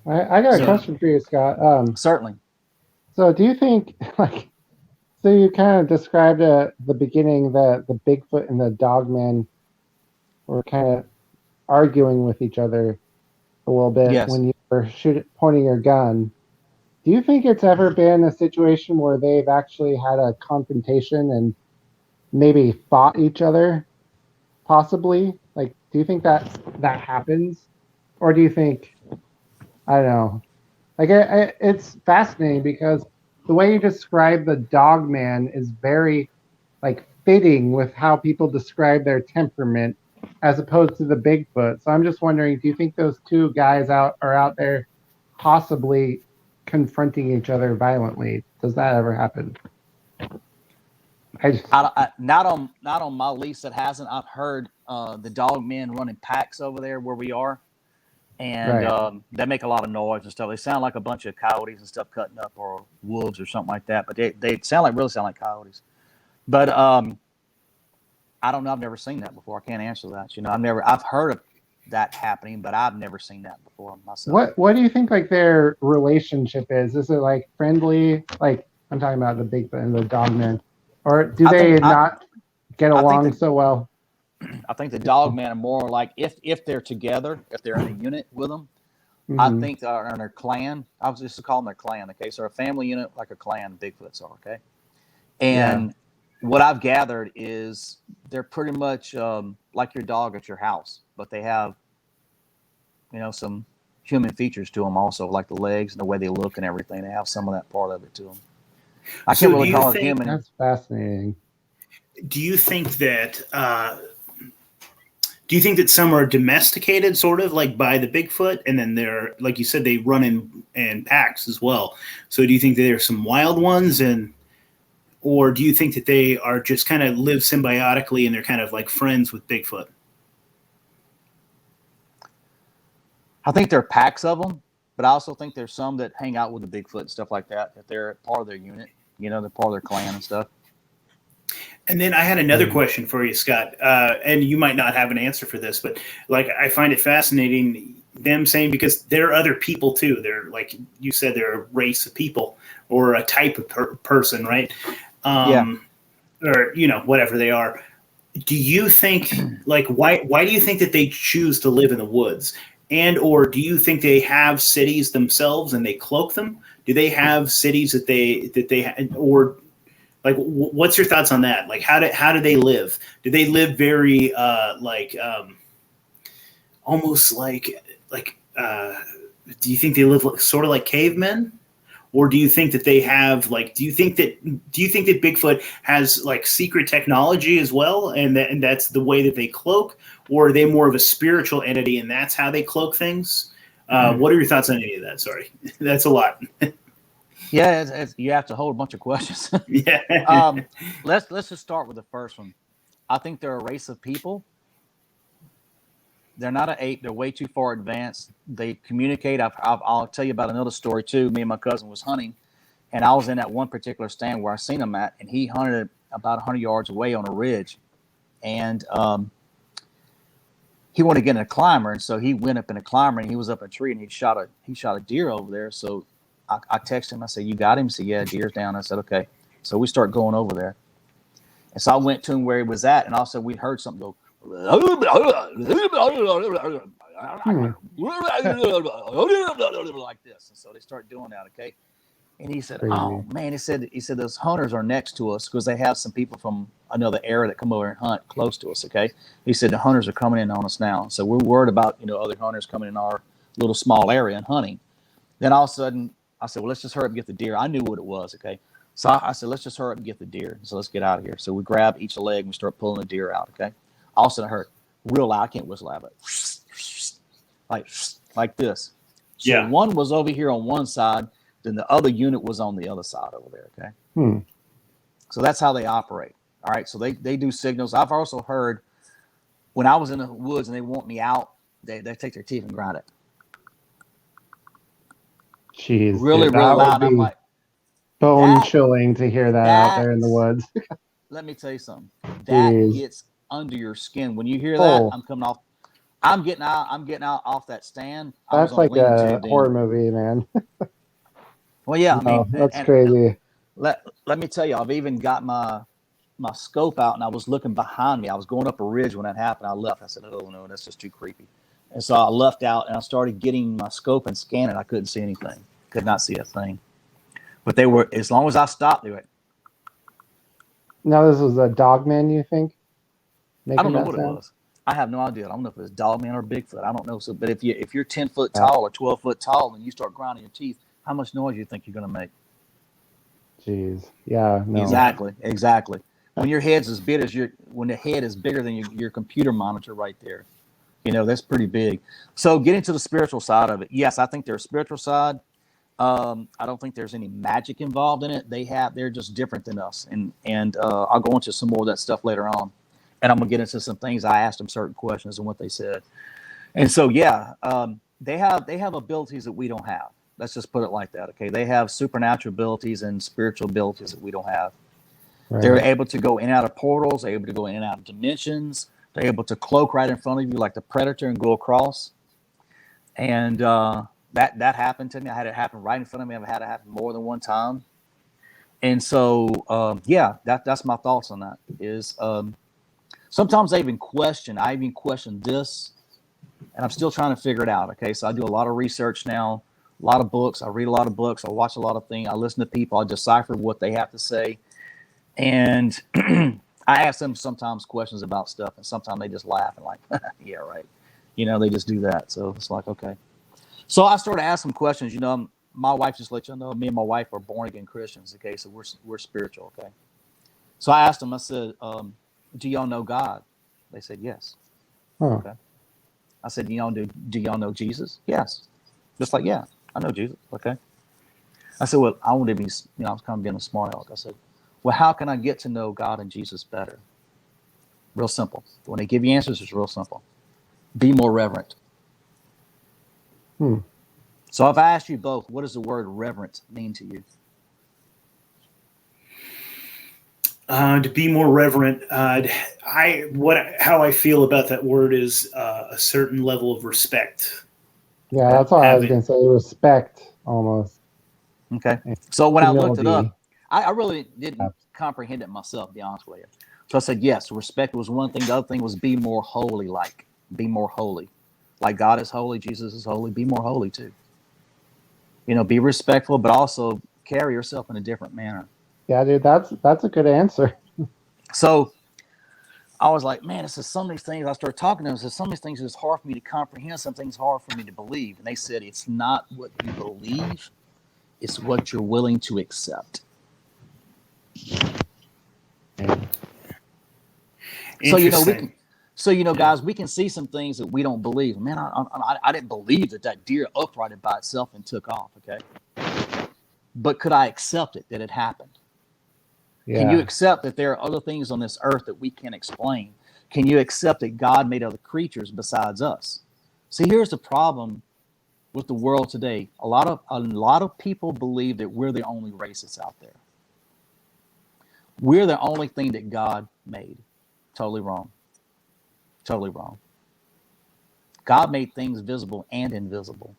Speaker 3: I got a question for you, Scott.
Speaker 2: Certainly.
Speaker 3: So do you think, so you kind of described at the beginning that the Bigfoot and the Dogman were kind of arguing with each other a little bit when you were pointing your gun. Do you think it's ever been a situation where they've actually had a confrontation and maybe fought each other? Possibly. Like, do you think that happens? Or do you think, I don't know. Like, it's fascinating because the way you describe the Dogman is very, fitting with how people describe their temperament as opposed to the Bigfoot. So I'm just wondering, do you think those two guys are out there possibly confronting each other violently? Does that ever happen?
Speaker 2: Not on my lease, it hasn't. I've heard the Dogmen running packs over there where we are, and they make a lot of noise and stuff. They sound like a bunch of coyotes and stuff cutting up, or wolves or something like that. But they really sound like coyotes. But I don't know. I've never seen that before. I can't answer that. You know, I've heard of that happening, but I've never seen that before myself.
Speaker 3: What do you think their relationship is? Is it friendly? I'm talking about the Bigfoot and the Dogman. Or do they not get along so well?
Speaker 2: I think the Dogmen are more like if they're together, if they're in a unit with them, I think they're in their clan. I was just to call them their clan. Okay, so a family unit like a clan, Bigfoots are. Okay, and what I've gathered is they're pretty much like your dog at your house, but they have, some human features to them also, like the legs and the way they look and everything. They have some of that part of it to them. I can't really call it human.
Speaker 3: That's fascinating.
Speaker 1: Do you think that some are domesticated, sort of like by the Bigfoot, and then they're, like you said, they run in packs as well? So do you think that there's some wild ones, or do you think that they are just kind of live symbiotically and they're kind of like friends with Bigfoot?
Speaker 2: I think there are packs of them, but I also think there's some that hang out with the Bigfoot and stuff like that, that they're part of their unit, they're part of their clan and stuff.
Speaker 1: And then I had another question for you, Scott, and you might not have an answer for this, but I find it fascinating them saying, because they're other people too. They're, like you said, they're a race of people or a type of person, right? Or, whatever they are. Do you think, why do you think that they choose to live in the woods? And, or do you think they have cities themselves and they cloak them? Do they have cities that they or what's your thoughts on that? How do they live? Do they live very almost do you think they live sort of like cavemen? Or do you think that they have do you think that Bigfoot has secret technology as well, and that's the way that they cloak? Or are they more of a spiritual entity and that's how they cloak things? What are your thoughts on any of that? Sorry, that's a lot.
Speaker 2: Yeah, you have to hold a bunch of questions. Let's just start with the first one. I think they're a race of people. They're not an ape. They're way too far advanced. They communicate. I'll tell you about another story too. Me and my cousin was hunting, and I was in that one particular stand where I seen him at, and he hunted about 100 yards away on a ridge, and he wanted to get in a climber, and so he went up in a climber, and he was up a tree, and he shot a deer over there. So I texted him. I said, "You got him?" He said, "Yeah, deer's down." I said, "Okay." So we start going over there, and so I went to him where he was at, and also we heard something go like this, and so they start doing that. Okay. And he said, "Oh man," he said those hunters are next to us because they have some people from another area that come over and hunt close to us. Okay. He said the hunters are coming in on us now. So we're worried about, other hunters coming in our little small area and hunting. Then all of a sudden I said, well, let's just hurry up and get the deer. I knew what it was. Okay. So I said, let's just hurry up and get the deer. So let's get out of here. So we grab each leg and we start pulling the deer out. Okay. All of a sudden I heard real loud. I can't whistle out, but like this. So one was over here on one side. Then the other unit was on the other side over there. Okay. So that's how they operate. All right. So they do signals. I've also heard when I was in the woods and they want me out, they take their teeth and grind it.
Speaker 3: Jeez.
Speaker 2: Really,
Speaker 3: dude,
Speaker 2: really loud. I'm like,
Speaker 3: bone chilling to hear that out there in the woods.
Speaker 2: Let me tell you something. That gets under your skin. When you hear that, I'm getting out off that stand.
Speaker 3: That's like a horror movie, man.
Speaker 2: Well, yeah, I mean,
Speaker 3: that's crazy.
Speaker 2: Let me tell you, I've even got my scope out, and I was looking behind me. I was going up a ridge when that happened. I left. I said, "Oh no, that's just too creepy." And so I left out, and I started getting my scope and scanning. I couldn't see anything. Could not see a thing. But they were, as long as I stopped, they went.
Speaker 3: Now this was a Dogman, you think?
Speaker 2: I don't know what it was. I have no idea. I don't know if it was Dogman or Bigfoot. I don't know. So, but if you're 10 foot tall or 12 foot tall, and you start grinding your teeth, how much noise do you think you're going to make?
Speaker 3: Jeez. Yeah. No.
Speaker 2: Exactly. When your head's as big as when the head is bigger than your computer monitor right there, that's pretty big. So getting to the spiritual side of it, yes, I think there's a spiritual side. I don't think there's any magic involved in it. They're just different than us, and I'll go into some more of that stuff later on, and I'm gonna get into some things. I asked them certain questions and what they said, and so they have abilities that we don't have. Let's just put it like that. Okay, they have supernatural abilities and spiritual abilities that we don't have. Right. They're able to go in and out of portals. They're able to go in and out of dimensions. They're able to cloak right in front of you like the Predator and go across. And that happened to me. I had it happen right in front of me. I've had it happen more than one time. And so, that's my thoughts on that. Is sometimes I even question this, and I'm still trying to figure it out. Okay, so I do a lot of research now, a lot of books. I read a lot of books. I watch a lot of things. I listen to people. I decipher what they have to say. And I ask them sometimes questions about stuff, and sometimes they just laugh and like, yeah, right. They just do that. So it's like, okay. So I started asking questions. My wife just let you know, me and my wife are born again Christians. Okay, so we're spiritual. Okay. So I asked them. I said, "Do y'all know God?" They said, "Yes." Okay. I said, "Do y'all know Jesus?" "Yes." Just like, "Yeah, I know Jesus." Okay. I said, "Well, I want to be, I was kind of being a smart aleck." I said, "Well, how can I get to know God and Jesus better?" Real simple. When they give you answers, it's real simple. Be more reverent. So if I ask you both, what does the word reverent mean to you?
Speaker 1: To be more reverent, how I feel about that word is a certain level of respect.
Speaker 3: Yeah, that's what I was going to say. Respect, almost.
Speaker 2: Okay. So when I looked it up, I really didn't comprehend it myself, to be honest with you. So I said, yes, respect was one thing. The other thing was be more holy, be more holy. Like God is holy, Jesus is holy, be more holy too. Be respectful, but also carry yourself in a different manner.
Speaker 3: Yeah, dude, that's a good answer.
Speaker 2: So I was like, man, this is some of these things. I started talking to them. Some of these things is hard for me to comprehend. Some things hard for me to believe. And they said, it's not what you believe, it's what you're willing to accept. So, guys, we can see some things that we don't believe. Man, I didn't believe that deer uprighted by itself and took off, okay? But could I accept it, that it happened? Yeah. Can you accept that there are other things on this earth that we can't explain? can you accept that God made other creatures besides us? See, here's the problem with the world today. A lot of people believe that we're the only race that's out there. We're the only thing that God made. Totally wrong. Totally wrong. God made things visible and invisible.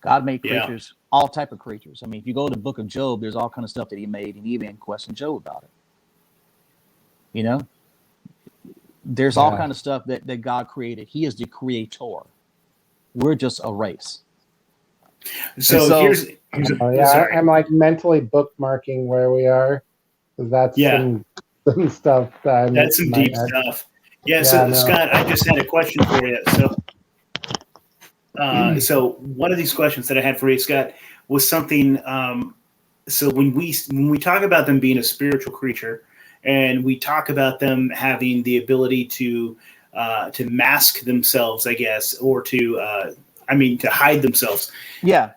Speaker 2: God made creatures, all type of creatures. I mean, if you go to the book of Job, there's all kind of stuff that he made, and he even questioned Job about it. You know, there's all kind of stuff that God created. He is the creator. We're just a race.
Speaker 1: So here's
Speaker 3: I'm like mentally bookmarking where we are, because that's some stuff
Speaker 1: that's some deep stuff. Yeah. So Scott, I just had a question for you. So one of these questions that I had for you, Scott, was something. So when we talk about them being a spiritual creature, and we talk about them having the ability to mask themselves, I guess, or to hide themselves.
Speaker 2: Yeah.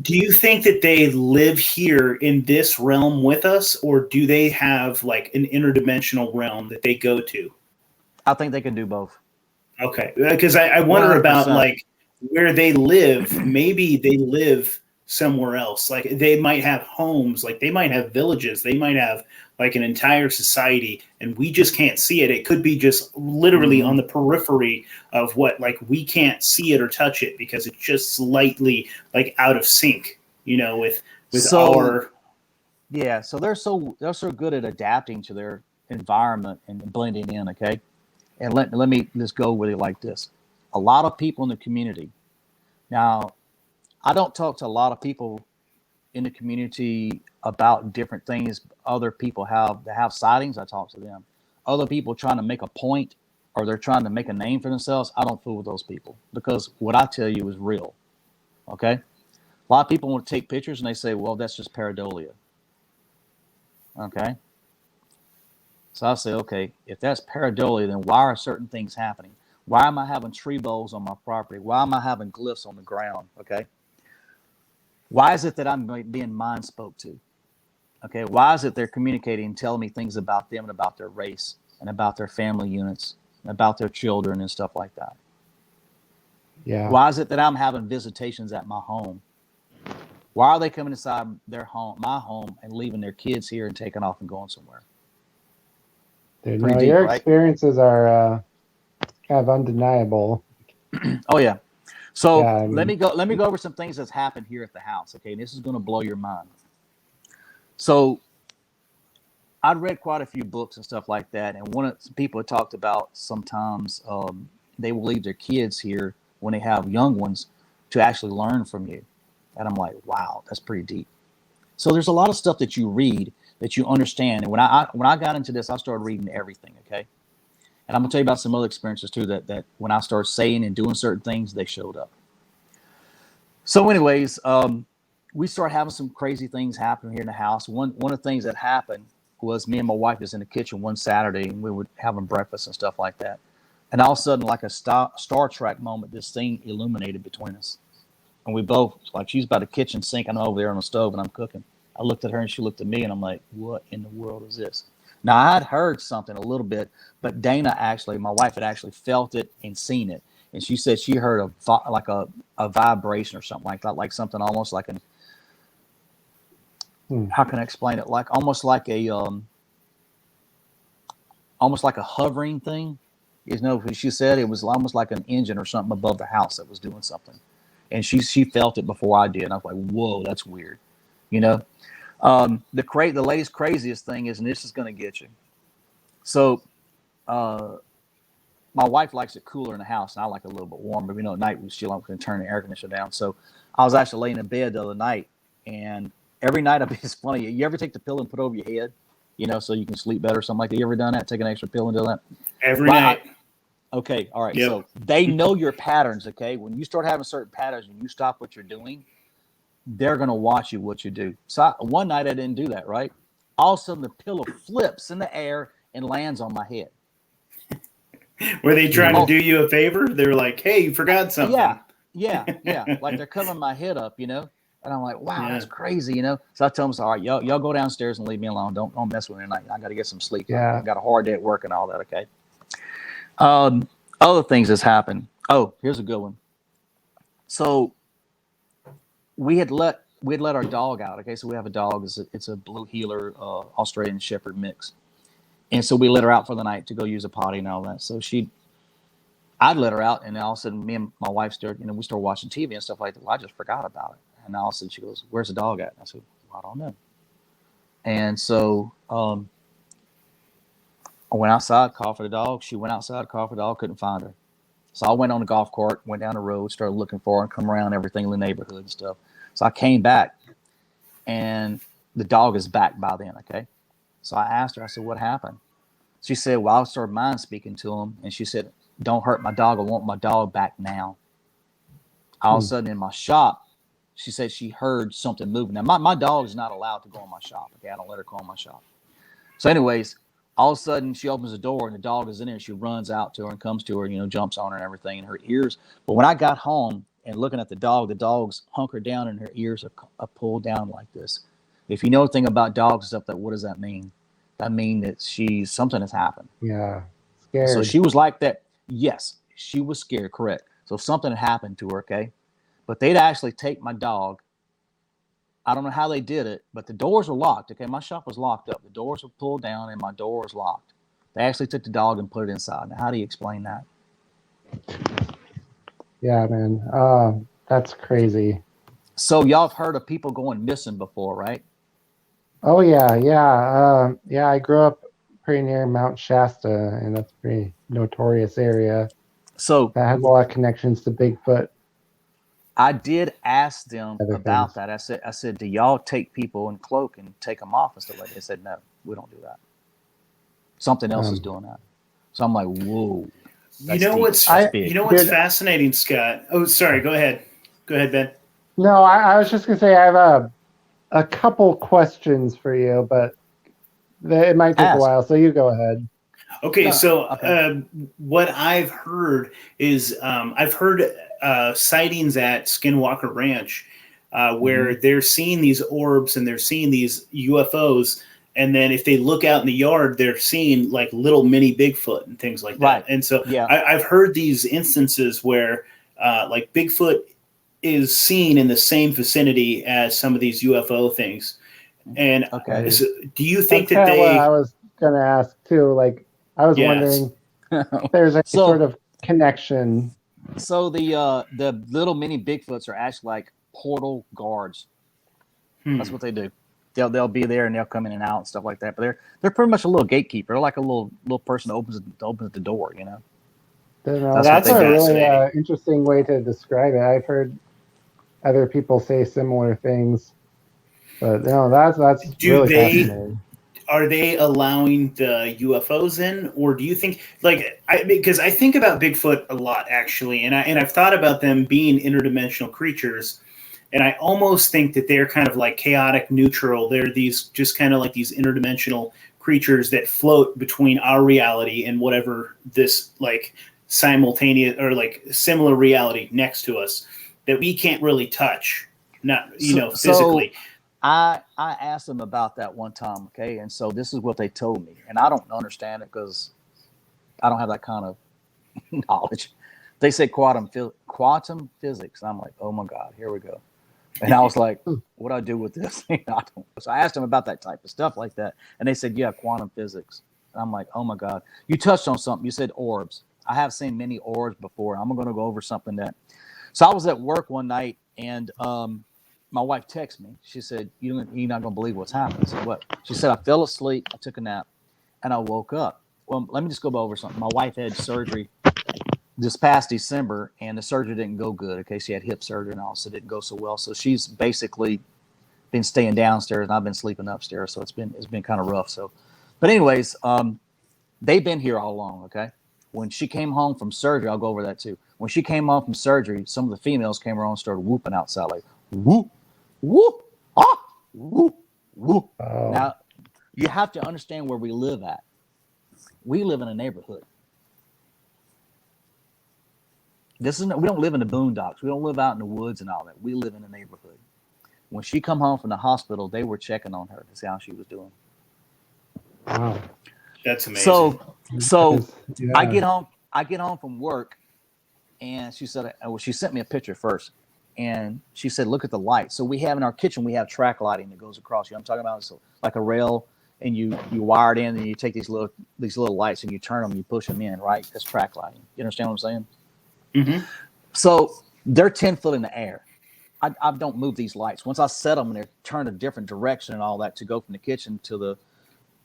Speaker 1: Do you think that they live here in this realm with us, or do they have like an interdimensional realm that they go to?
Speaker 2: I think they can do both.
Speaker 1: Okay, because I wonder 100%. About like where they live. Maybe they live somewhere else. Like they might have homes, like they might have villages, they might have like an entire society, and we just can't see it. It could be just literally on the periphery of what, like we can't see it or touch it because it's just slightly like out of sync, with our.
Speaker 2: Yeah, so they're so good at adapting to their environment and blending in. Okay, and let me just go with it like this. A lot of people in the community. Now, I don't talk to a lot of people in the community about different things other people have sightings. I talk to them. Other people trying to make a point, or they're trying to make a name for themselves. I don't fool with those people, because what I tell you is real. Okay. A lot of people want to take pictures and they say, well, that's just pareidolia. Okay. So I say, okay, if that's pareidolia, then why are certain things happening? Why am I having tree boles on my property? Why am I having glyphs on the ground? Okay. Why is it that I'm being mind spoke to? Okay, why is it they're communicating and telling me things about them and about their race and about their family units and about their children and stuff like that?
Speaker 3: Yeah.
Speaker 2: Why is it that I'm having visitations at my home? Why are they coming inside their home, my home, and leaving their kids here and taking off and going somewhere?
Speaker 3: Dude, no, your experiences are kind of undeniable.
Speaker 2: Oh yeah. So let me go over some things that's happened here at the house. Okay, and this is going to blow your mind. So I'd read quite a few books and stuff like that, and one of the people talked about sometimes they will leave their kids here when they have young ones to actually learn from you. And I'm like, wow, that's pretty deep. So there's a lot of stuff that you read that you understand. And when I got into this, I started reading everything. Okay. And I'm gonna tell you about some other experiences too, that when I started saying and doing certain things, they showed up. So anyways, we started having some crazy things happen here in the house. One of the things that happened was me and my wife was in the kitchen one Saturday, and we were having breakfast and stuff like that. And all of a sudden, like a Star Trek moment, this thing illuminated between us. And we both, like, she's by the kitchen sink, and I'm over there on the stove, and I'm cooking. I looked at her, and she looked at me, and I'm like, what in the world is this? Now, I'd heard something a little bit, but Dana actually, my wife had actually felt it and seen it. And she said she heard a vibration or something like that, like something almost like an, how can I explain it? Like almost like a hovering thing. She said it was almost like an engine or something above the house that was doing something. And she felt it before I did. And I was like, whoa, that's weird. The latest craziest thing is, and this is going to get you. So, my wife likes it cooler in the house, and I like it a little bit warmer. At night she likes to turn the air conditioner down. So I was actually laying in bed the other night, and every night it's funny. You ever take the pillow and put it over your head, so you can sleep better or something like that? You ever done that? Take an extra pill and do that?
Speaker 1: Every night.
Speaker 2: Okay. All right. Yep. So they know your patterns. Okay. When you start having certain patterns and you stop what you're doing, they're going to watch what you do. So one night I didn't do that. Right. All of a sudden the pillow flips in the air and lands on my head.
Speaker 1: Were they trying to do you a favor? They were like, hey, you forgot something.
Speaker 2: Yeah. Like they're covering my head up, And I'm like, wow, that's crazy, So I tell them, all right, y'all go downstairs and leave me alone. Don't mess with me tonight. I got to get some sleep.
Speaker 3: Yeah.
Speaker 2: I got a hard day at work and all that, okay? Other things that's happened. Oh, here's a good one. So we had let our dog out. Okay, so we have a dog. It's a blue heeler, Australian Shepherd mix, and so we let her out for the night to go use a potty and all that. So I'd let her out, and all of a sudden, me and my wife started, we started watching TV and stuff like that. Well, I just forgot about it, and all of a sudden she goes, "Where's the dog at?" And I said, well, "I don't know." And so I went outside, called for the dog. She went outside, called for the dog, couldn't find her. So I went on the golf cart, went down the road, started looking for her, and come around everything in the neighborhood and stuff. So I came back, and the dog is back by then. Okay, so I asked her. I said, "What happened?" She said, "Well, I started mind speaking to him," and she said, "Don't hurt my dog. I want my dog back now." All of a sudden in my shop, she said she heard something moving. Now, my dog is not allowed to go in my shop. Okay, I don't let her go in my shop. So anyways, all of a sudden she opens the door and the dog is in there. She runs out to her and comes to her, jumps on her and everything in her ears. But when I got home and looking at the dog's hunkered down and her ears are pulled down like this. If you know anything about dogs and stuff, what does that mean? That means that something has happened.
Speaker 3: Yeah. Scared.
Speaker 2: So she was like that. Yes, she was scared, correct. So something had happened to her, okay? But they'd actually take my dog. I don't know how they did it, but the doors were locked, okay? My shop was locked up. The doors were pulled down and my door was locked. They actually took the dog and put it inside. Now, how do you explain that?
Speaker 3: Yeah, man. That's crazy.
Speaker 2: So y'all have heard of people going missing before, right?
Speaker 3: Oh, yeah, yeah. Yeah, I grew up pretty near Mount Shasta, and that's a pretty notorious area.
Speaker 2: So
Speaker 3: that has a lot of connections to Bigfoot.
Speaker 2: I did ask them about that. I said, "Do y'all take people in cloak and take them off and stuff like that?" They said, "No, we don't do that. Something else is doing that." So I'm like, "Whoa."
Speaker 1: You know what's fascinating, Scott? Oh, sorry. Go ahead. Go ahead, Ben.
Speaker 3: No, I was just gonna say I have a couple questions for you, but it might take a while, so you go ahead.
Speaker 1: Okay, what I've heard is I've heard sightings at Skinwalker Ranch where they're seeing these orbs and they're seeing these UFOs, and then if they look out in the yard, they're seeing like little mini Bigfoot and things like that. Right. And so I've heard these instances where like Bigfoot is seen in the same vicinity as some of these UFO things. And do you think that they?
Speaker 3: What I was going to ask too. Like I was wondering if there's a sort of connection.
Speaker 2: So the little mini Bigfoots are actually like portal guards. That's what they do. They'll be there and they'll come in and out and stuff like that. But they're pretty much a little gatekeeper. They're like a little person that opens the door.
Speaker 3: That's a really interesting way to describe it. I've heard other people say similar things, but that's really fascinating.
Speaker 1: Are they allowing the UFOs in, or do you think because I think about Bigfoot a lot actually, and I've thought about them being interdimensional creatures, and I almost think that they're kind of like chaotic neutral. They're these just kind of like these interdimensional creatures that float between our reality and whatever this like simultaneous or like similar reality next to us that we can't really touch, physically.
Speaker 2: I asked them about that one time, okay? And so this is what they told me. And I don't understand it because I don't have that kind of knowledge. They said quantum physics. And I'm like, oh my God, here we go. And I was like, what do I do with this? So I asked them about that type of stuff like that. And they said, yeah, quantum physics. And I'm like, oh my God. You touched on something. You said orbs. I have seen many orbs before. I'm going to go over something that. So I was at work one night and my wife texted me. She said, you're not going to believe what's happened. I said, what? She said, I fell asleep. I took a nap and I woke up. Well, let me just go over something. My wife had surgery this past December and the surgery didn't go good. Okay. She had hip surgery and all, so it didn't go so well. So she's basically been staying downstairs and I've been sleeping upstairs. So it's been kind of rough. So, but anyways, they've been here all along. Okay. When she came home from surgery, I'll go over that too. When she came home from surgery, some of the females came around and started whooping outside like, whoop. Whoop, ah, whoop, whoop. Oh. Now, you have to understand where we live at. We live in a neighborhood. We don't live in the boondocks. We don't live out in the woods and all that. We live in a neighborhood. When she come home from the hospital, they were checking on her to see how she was doing.
Speaker 3: Wow.
Speaker 1: That's amazing.
Speaker 2: So I get home. I get home from work, and she said, well, she sent me a picture first, and she said, look at the light. So we have in our kitchen, we have track lighting that goes across. You know what I'm talking about? It's like a rail, and you wire it in, and you take these little lights, and you turn them, you push them in, right? That's track lighting. You understand what I'm saying?
Speaker 1: Mm-hmm.
Speaker 2: So they're 10 foot in the air. I don't move these lights. Once I set them and they're turned a different direction and all that to go from the kitchen to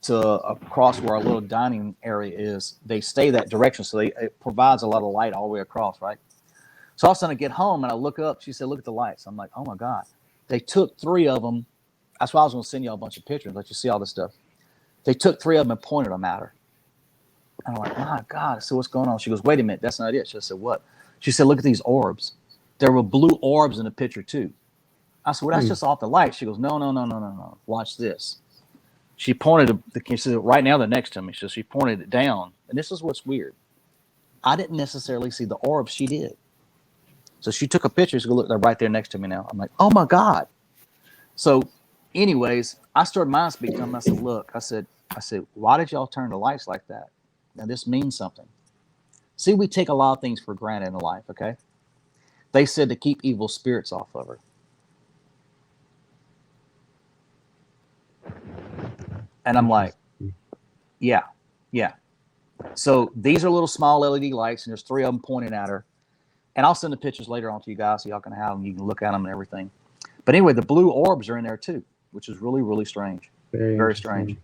Speaker 2: across where our little dining area is, they stay that direction. So it provides a lot of light all the way across, right? So all of a sudden I get home and I look up. She said, look at the lights. I'm like, oh my God. They took 3 of them. That's why I was going to send you a bunch of pictures, let you see all this stuff. They took 3 of them and pointed them at her. And I'm like, my God. So what's going on? She goes, wait a minute. That's not it. She said, what? She said, look at these orbs. There were blue orbs in the picture too. I said, well, that's just off the light. She goes, no. Watch this. She pointed she said, right now they're next to me. So she pointed it down. And this is what's weird. I didn't necessarily see the orbs. She did. So she took a picture. She goes, look, they're right there next to me now. I'm like, oh my God. So anyways, I started mind speaking to them. I said, look, I said, why did y'all turn the lights like that? Now this means something. See, we take a lot of things for granted in life, okay? They said to keep evil spirits off of her. And I'm like, yeah. So these are little small LED lights, and there's 3 of them pointing at her. And I'll send the pictures later on to you guys so y'all can have them. You can look at them and everything. But anyway, the blue orbs are in there too, which is really, really strange. Very strange.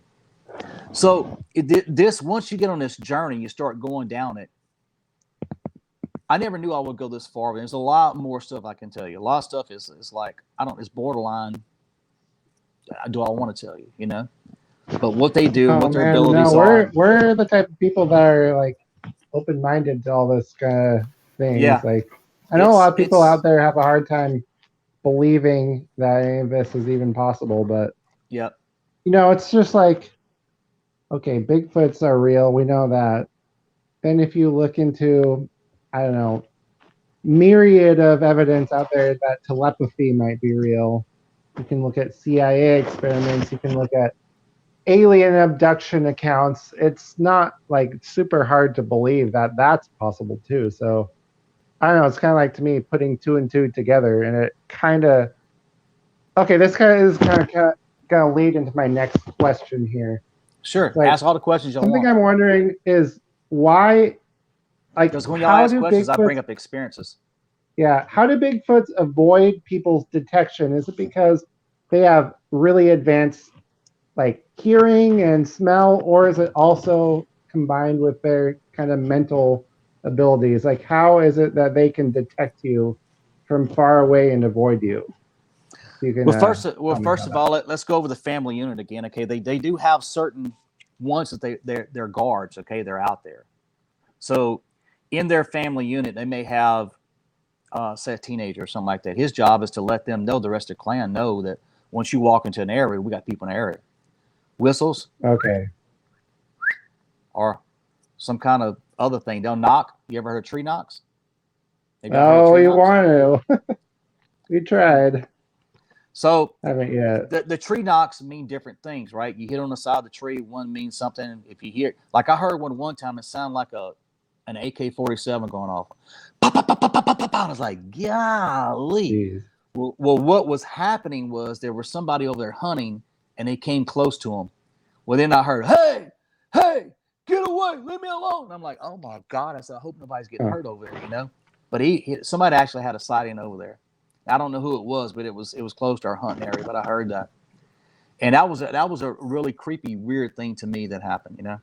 Speaker 2: So this, once you get on this journey, you start going down it. I never knew I would go this far, but there's a lot more stuff I can tell you. A lot of stuff is like, it's borderline. Do I want to tell you, you know? But what they do, what their abilities are.
Speaker 3: We're the type of people that are like open-minded to all this kind of things.
Speaker 2: Yeah.
Speaker 3: Like, I know a lot of people out there have a hard time believing that any of this is even possible, but
Speaker 2: yep.
Speaker 3: It's just like, okay, Bigfoots are real. We know that. Then if you look into, I don't know, myriad of evidence out there that telepathy might be real. You can look at CIA experiments. You can look at alien abduction accounts. It's not like super hard to believe that that's possible too. So I don't know. It's kind of like, to me, putting 2 and 2 together, and it kind of. Okay, this is kind of gonna lead into my next question here.
Speaker 2: Sure, like, ask all the questions you want.
Speaker 3: Something I'm wondering is why. Like,
Speaker 2: because when y'all ask questions, I bring up experiences.
Speaker 3: Yeah, how do Bigfoots avoid people's detection? Is it because they have really advanced, like, hearing and smell, or is it also combined with their kind of mental abilities? Like, how is it that they can detect you from far away and avoid you? You can,
Speaker 2: first of all, let's go over the family unit again. Okay, they do have certain ones that they're guards. Okay, they're out there. So in their family unit, they may have, say, a teenager or something like that. His job is to let them know, the rest of the clan know, that once you walk into an area, we got people in the area. Whistles.
Speaker 3: Okay.
Speaker 2: Or some kind of other thing. They'll knock. You ever heard of tree knocks?
Speaker 3: Oh, you want to. We tried.
Speaker 2: So
Speaker 3: haven't yet.
Speaker 2: The tree knocks mean different things, right? You hit on the side of the tree, one means something. If you hear, like I heard one time, it sounded like an AK-47 going off. Pop, pop, pop, pop, pop, pop, pop. I was like, golly. Well, what was happening was there was somebody over there hunting, and they came close to him. Well, then I heard, hey, get away, leave me alone. And I'm like, oh my God. I said, I hope nobody's getting hurt over there, you know? But somebody actually had a sighting over there. I don't know who it was, but it was close to our hunting area, but I heard that. And that was a really creepy, weird thing to me that happened, you know?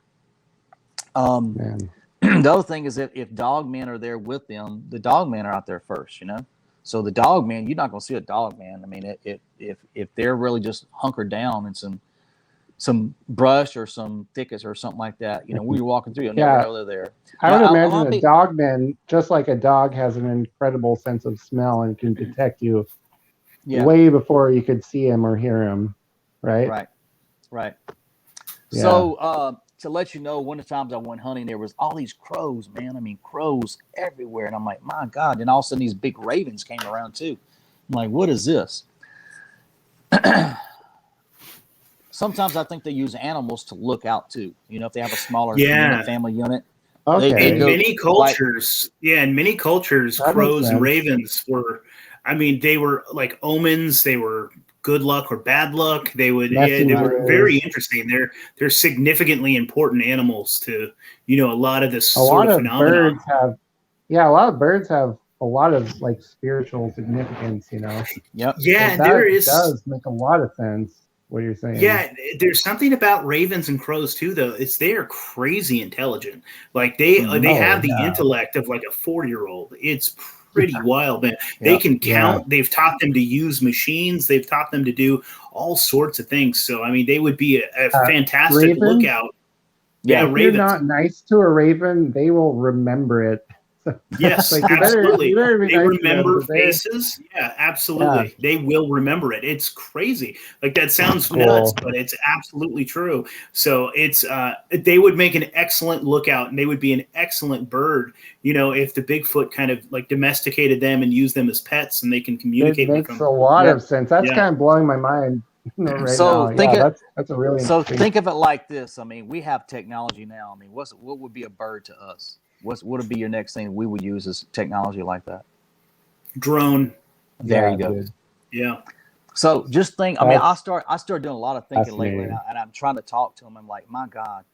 Speaker 2: The other thing is that if dogmen are there with them, the dogmen are out there first, you know? So the dogman, you're not going to see a dogman. I mean, if they're really just hunkered down in some brush or some thickets or something like that, you know, when you're walking through, you'll never know they're there.
Speaker 3: I would imagine a dogman, just like a dog, has an incredible sense of smell and can detect you way before you could see him or hear him, right?
Speaker 2: Right. Yeah. So to let you know, one of the times I went hunting, there was all these crows, man. I mean, crows everywhere. And I'm like, my God. And all of a sudden, these big ravens came around, too. I'm like, what is this? Sometimes I think they use animals to look out, too. You know, if they have a smaller family unit.
Speaker 3: Okay.
Speaker 1: In many cultures, in many cultures,
Speaker 3: That makes
Speaker 1: crows and
Speaker 3: sense.
Speaker 1: ravens were, I mean, they were like omens. They were good luck or bad luck. They were very
Speaker 3: Messengers.
Speaker 1: interesting. They're significantly important animals to, a lot of this
Speaker 3: A
Speaker 1: sort
Speaker 3: lot
Speaker 1: of
Speaker 3: of
Speaker 1: phenomenon.
Speaker 3: birds have, yeah, a lot of birds have a lot of like spiritual significance, you know.
Speaker 2: Yep.
Speaker 1: Yeah,
Speaker 3: So
Speaker 1: there
Speaker 3: that
Speaker 1: is.
Speaker 3: does make a lot of sense, what you're saying.
Speaker 1: Yeah, there's something about ravens and crows too, though. They are crazy intelligent. Like they
Speaker 2: Mhm.
Speaker 1: have the
Speaker 3: yeah.
Speaker 1: intellect of like a 4-year-old. It's pretty wild, man. They
Speaker 2: Yep.
Speaker 1: can
Speaker 3: Yeah.
Speaker 1: count. They've taught them to use machines. They've taught them to do all sorts of things. So I mean, they would be a fantastic
Speaker 3: Ravens,
Speaker 1: lookout.
Speaker 2: Yeah.
Speaker 3: if you're
Speaker 1: Ravens.
Speaker 3: not nice to a raven, they will remember it.
Speaker 1: Yes,
Speaker 3: Like you
Speaker 1: absolutely.
Speaker 3: better be
Speaker 1: They
Speaker 3: nice to them
Speaker 1: remember
Speaker 3: because they're
Speaker 1: faces. Yeah, absolutely. They will remember it. It's crazy. Like that sounds
Speaker 3: cool.
Speaker 1: nuts, but it's absolutely true. So it's they would make an excellent lookout and they would be an excellent bird, if the Bigfoot kind of like domesticated them and used them as pets and they can
Speaker 3: It
Speaker 1: communicate with
Speaker 3: makes
Speaker 1: them.
Speaker 3: a lot
Speaker 2: Yep.
Speaker 3: of sense. That's
Speaker 1: Yeah.
Speaker 3: kind of blowing my mind right
Speaker 2: So
Speaker 3: now.
Speaker 2: think
Speaker 3: Yeah,
Speaker 2: it.
Speaker 3: that's a really
Speaker 2: So
Speaker 3: interesting.
Speaker 2: think of it like this. I mean, we have technology now. I mean, what would be a bird to us? What would be your next thing we would use as technology like that?
Speaker 1: Drone.
Speaker 2: There
Speaker 3: Yeah,
Speaker 2: you go.
Speaker 3: dude.
Speaker 1: Yeah.
Speaker 2: So just think. I mean, I
Speaker 3: That's
Speaker 2: started doing a lot of thinking lately,
Speaker 3: fascinating.
Speaker 2: and I'm trying to talk to them. I'm like, my God,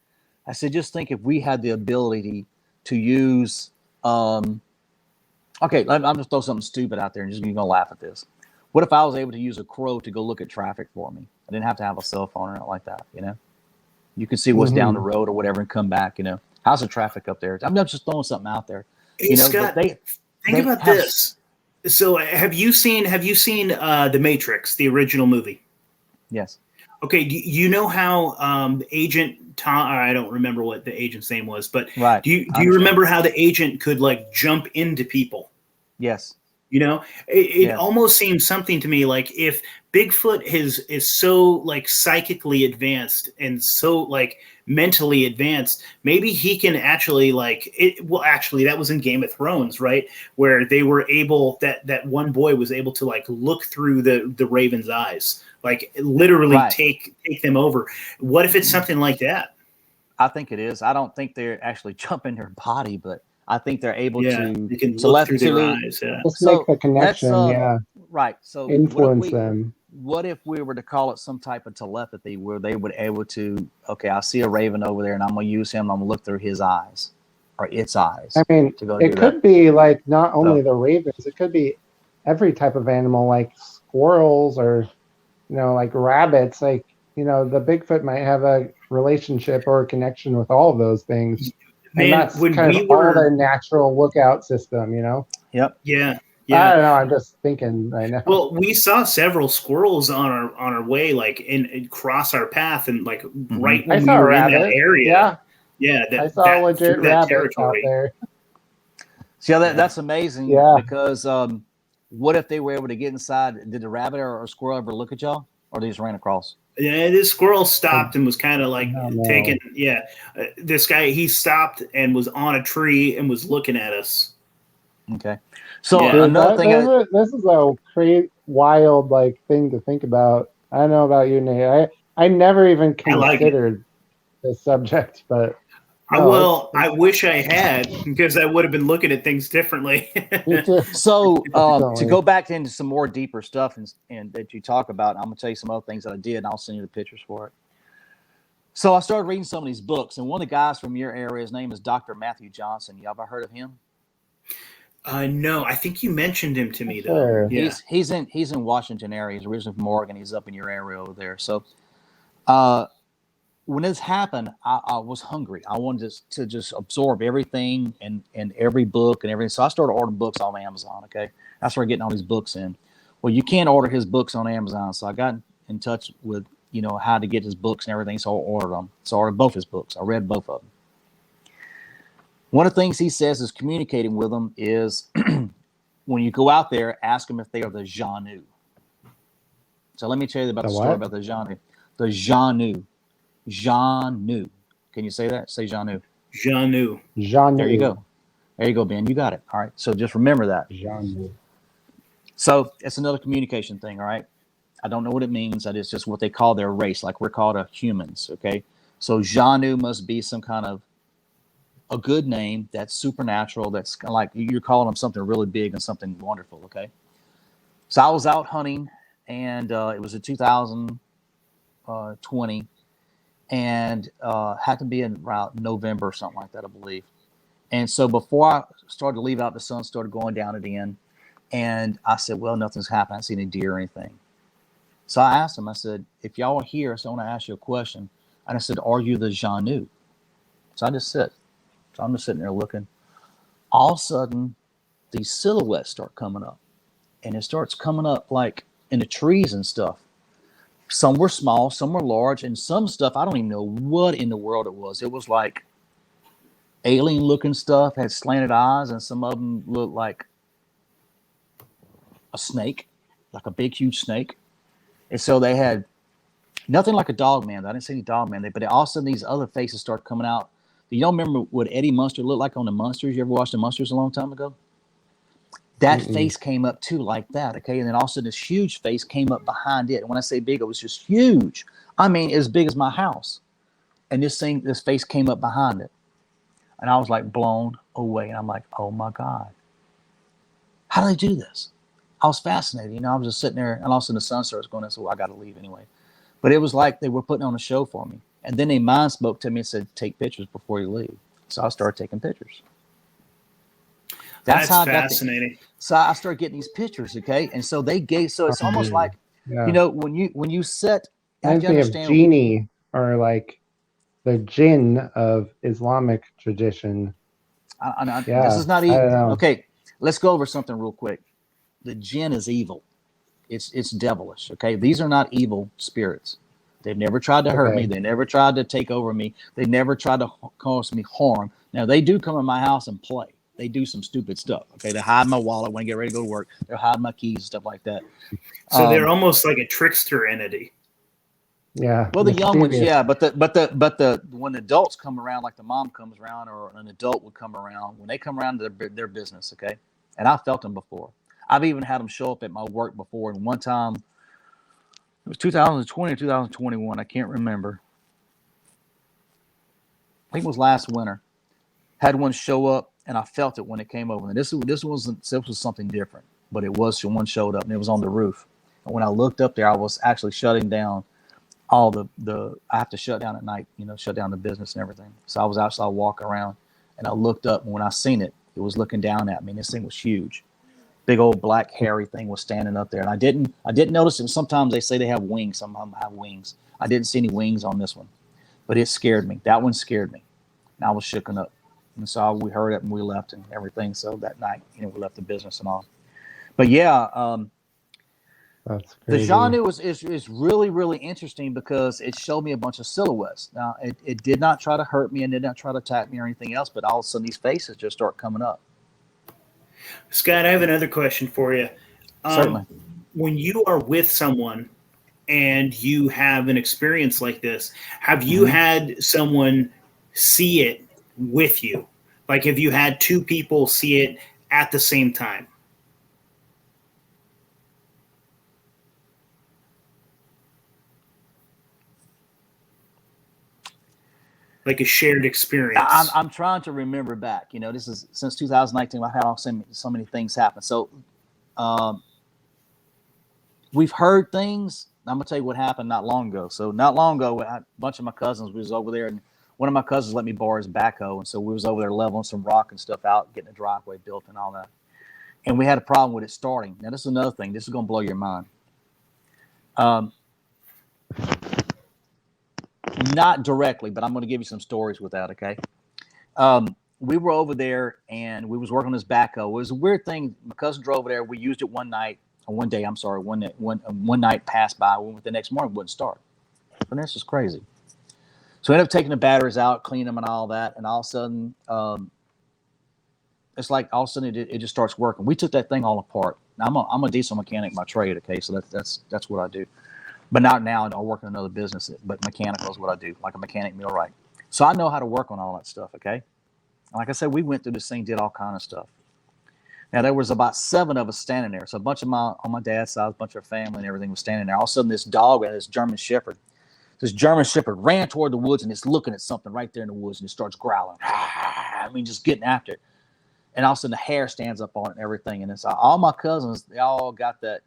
Speaker 2: I said, just think if we had the ability to use. Okay, I'm just throw something stupid out there, and you're gonna laugh at this. What if I was able to use a crow to go look at traffic for me? I didn't have to have a cell phone or anything like that. You can see what's down the road or whatever and come back. How's the traffic up there? I'm not just throwing something out there.
Speaker 1: Hey,
Speaker 2: But
Speaker 1: Scott, think about this. So have you seen The Matrix, the original movie?
Speaker 2: Yes.
Speaker 1: Okay, do you know how Agent Tom? I don't remember what the agent's name was, but
Speaker 2: Right.
Speaker 1: do you remember how the agent could like jump into people?
Speaker 2: Yes.
Speaker 1: It
Speaker 2: Yes.
Speaker 1: almost seems something to me like if Bigfoot is so like psychically advanced and so like mentally advanced, maybe he can actually like it. Well, actually, that was in Game of Thrones, right? Where they were able that one boy was able to like look through the Raven's eyes, like literally
Speaker 2: Right.
Speaker 1: take them over. What if it's something like that?
Speaker 2: I think it is. I don't think they're actually jumping their body, but I think they're able
Speaker 1: Yeah,
Speaker 2: to
Speaker 1: you can look through their
Speaker 2: telepathy.
Speaker 1: eyes. Yeah.
Speaker 3: Just make
Speaker 2: So
Speaker 3: the
Speaker 2: that's
Speaker 3: connection, yeah.
Speaker 2: right. So
Speaker 3: Influence them.
Speaker 2: what if we were to call it some type of telepathy where they would able to, okay, I see a raven over there and I'm going to use him. I'm going to look through his eyes or its eyes.
Speaker 3: I mean,
Speaker 2: to go
Speaker 3: it
Speaker 2: do
Speaker 3: could
Speaker 2: that.
Speaker 3: be like not only the ravens, it could be every type of animal, like squirrels or like rabbits. Like the Bigfoot might have a relationship or a connection with all of those things, and
Speaker 1: Man,
Speaker 3: that's
Speaker 1: when
Speaker 3: kind
Speaker 1: we
Speaker 3: of all
Speaker 1: were
Speaker 3: their natural lookout system.
Speaker 2: Yep.
Speaker 1: yeah.
Speaker 3: I don't know. I'm just thinking right now.
Speaker 1: Well, we saw several squirrels on our way, like in cross our path, and like right
Speaker 3: I
Speaker 1: when
Speaker 3: saw
Speaker 1: we
Speaker 3: a
Speaker 1: were in that
Speaker 3: rabbit.
Speaker 1: area. Yeah,
Speaker 3: I saw a legit
Speaker 1: through that
Speaker 3: rabbit
Speaker 1: territory.
Speaker 3: out there.
Speaker 2: See, that's amazing.
Speaker 3: Yeah.
Speaker 2: Because what if they were able to get inside? Did the rabbit or a squirrel ever look at y'all, or they just ran across?
Speaker 1: Yeah, this squirrel stopped and was kind of like
Speaker 3: don't know.
Speaker 1: taking. Yeah, this guy he stopped and was on a tree and was looking at us.
Speaker 2: Okay. So
Speaker 1: Yeah.
Speaker 3: Dude,
Speaker 2: another thing,
Speaker 3: this is a crazy, wild like thing to think about. I don't know about you, Nate. I never even considered this subject, but no,
Speaker 1: I wish I had because I would have been looking at things differently.
Speaker 3: me too.
Speaker 2: so to
Speaker 3: Definitely.
Speaker 2: go back into some more deeper stuff and that you talk about, I'm gonna tell you some other things that I did, and I'll send you the pictures for it. So I started reading some of these books, and one of the guys from your area, his name is Dr. Matthew Johnson. You ever heard of him?
Speaker 1: No, I think you mentioned him to me
Speaker 3: Sure.
Speaker 1: though. Yeah.
Speaker 2: He's in Washington area. He's originally from Oregon. He's up in your area over there. So when this happened, I was hungry. I wanted to just absorb everything and every book and everything. So I started ordering books on Amazon. Okay, I started getting all these books in. Well, you can't order his books on Amazon, so I got in touch with how to get his books and everything. So I ordered them. So I ordered both his books. I read both of them. One of the things he says is communicating with them is when you go out there, ask them if they are the Janu. So let me tell you about the story about the Janu. The Janu. Janu. Can you say that? Say Janu.
Speaker 1: Janu.
Speaker 3: Janu.
Speaker 2: There you go. There you go, Ben. You got it. All right. So just remember that.
Speaker 3: Janu.
Speaker 2: So it's another communication thing. All right. I don't know what it means. That is just what they call their race, like we're called humans. Okay. So Janu must be some kind of a good name that's supernatural. That's kind of like you're calling them something really big and something wonderful. Okay. So I was out hunting, and it was in 2020, and had to be in around November or something like that, I believe. And so before I started to leave out, the sun started going down at the end. And I said, well, nothing's happened. I didn't see any deer or anything. So I asked him, I said, if y'all are here, so I want to ask you a question. And I said, are you the Janu? So I just sit. So I'm just sitting there looking. All of a sudden, these silhouettes start coming up. And it starts coming up like in the trees and stuff. Some were small, some were large, and some stuff, I don't even know what in the world it was. It was like alien looking stuff, had slanted eyes, and some of them looked like a snake, like a big, huge snake. And so they had nothing like a Dogman. I didn't see any Dogman, but all of a sudden these other faces start coming out. Do y'all remember what Eddie Munster looked like on the Munsters? You ever watched the Munsters a long time ago? That face came up too, like that, okay? And then all of a sudden this huge face came up behind it. And when I say big, it was just huge. I mean, as big as my house. And this face came up behind it. And I was like blown away. And I'm like, oh my God. How do they do this? I was fascinated. You know, I was just sitting there, and all of a sudden the sun starts going, so I got to leave anyway. But it was like they were putting on a show for me. And then a mind spoke to me and said, take pictures before you leave. So I started taking pictures.
Speaker 1: That's how fascinating.
Speaker 2: So I started getting these pictures, okay? And so it's almost like, you know, when you set,
Speaker 3: reminds me of genie, or like the jinn of Islamic tradition.
Speaker 2: This is not evil. Okay, let's go over something real quick. The jinn is evil. It's devilish, okay? These are not evil spirits. They've never tried to hurt me. They never tried to take over me. They never tried to cause me harm. Now, they do come in my house and play. They do some stupid stuff, okay? They hide my wallet when I get ready to go to work. They'll hide my keys and stuff like that.
Speaker 1: So they're almost like a trickster entity.
Speaker 3: Yeah.
Speaker 2: Well, the young ones, yeah, but when adults come around, like the mom comes around or an adult would come around, when they come around, their business, okay? And I felt them before. I've even had them show up at my work before. And one time, it was 2020 or 2021, I can't remember. I think it was last winter. Had one show up, and I felt it when it came over. And this was something different, but it was one showed up, and it was on the roof. And when I looked up there, I was actually shutting down all I have to shut down at night, you know, shut down the business and everything. So I was outside walking around, and I looked up, and when I seen it, it was looking down at me. And this thing was huge. Big old black hairy thing was standing up there. And I didn't notice it. Sometimes they say they have wings. Some of them have wings. I didn't see any wings on this one, but it scared me. That one scared me. And I was shooken up. And so we heard it and we left and everything. So that night, you know, we left the business and all. But yeah,
Speaker 3: that's
Speaker 2: the
Speaker 3: crazy.
Speaker 2: genre is really, really interesting because it showed me a bunch of silhouettes. Now, it did not try to hurt me and did not try to attack me or anything else, but all of a sudden these faces just start coming up.
Speaker 1: Scott, I have another question for you.
Speaker 2: Certainly.
Speaker 1: When you are with someone and you have an experience like this, have you had someone see it with you? Like, have you had two people see it at the same time? Like a shared experience.
Speaker 2: I'm trying to remember back. You know, this is since 2019. I've had so many things happen. So we've heard things. I'm gonna tell you what happened not long ago. So not long ago, a bunch of my cousins was over there, and one of my cousins let me borrow his backhoe, and so we was over there leveling some rock and stuff out, getting a driveway built and all that. And we had a problem with it starting. Now this is another thing. This is gonna blow your mind. Not directly, but I'm going to give you some stories with that, okay? We were over there, and we was working on this backhoe. It was a weird thing. My cousin drove over there. We used it one night. One night passed by. We went the next morning, it wouldn't start. And this is crazy. So we ended up taking the batteries out, cleaning them and all that, and all of a sudden, it's like all of a sudden it just starts working. We took that thing all apart. Now, I'm a diesel mechanic by trade, okay? So that's what I do. But not now. I work in another business, but mechanical is what I do, like a mechanic millwright. So I know how to work on all that stuff, okay? And like I said, we went through this thing, did all kind of stuff. Now, there was about 7 of us standing there. So a bunch of on my dad's side, a bunch of family and everything was standing there. All of a sudden, this dog, this German Shepherd, this German Shepherd ran toward the woods and it's looking at something right there in the woods and it starts growling. I mean, just getting after it. And all of a sudden the hair stands up on it and everything. And it's all my cousins, they all got that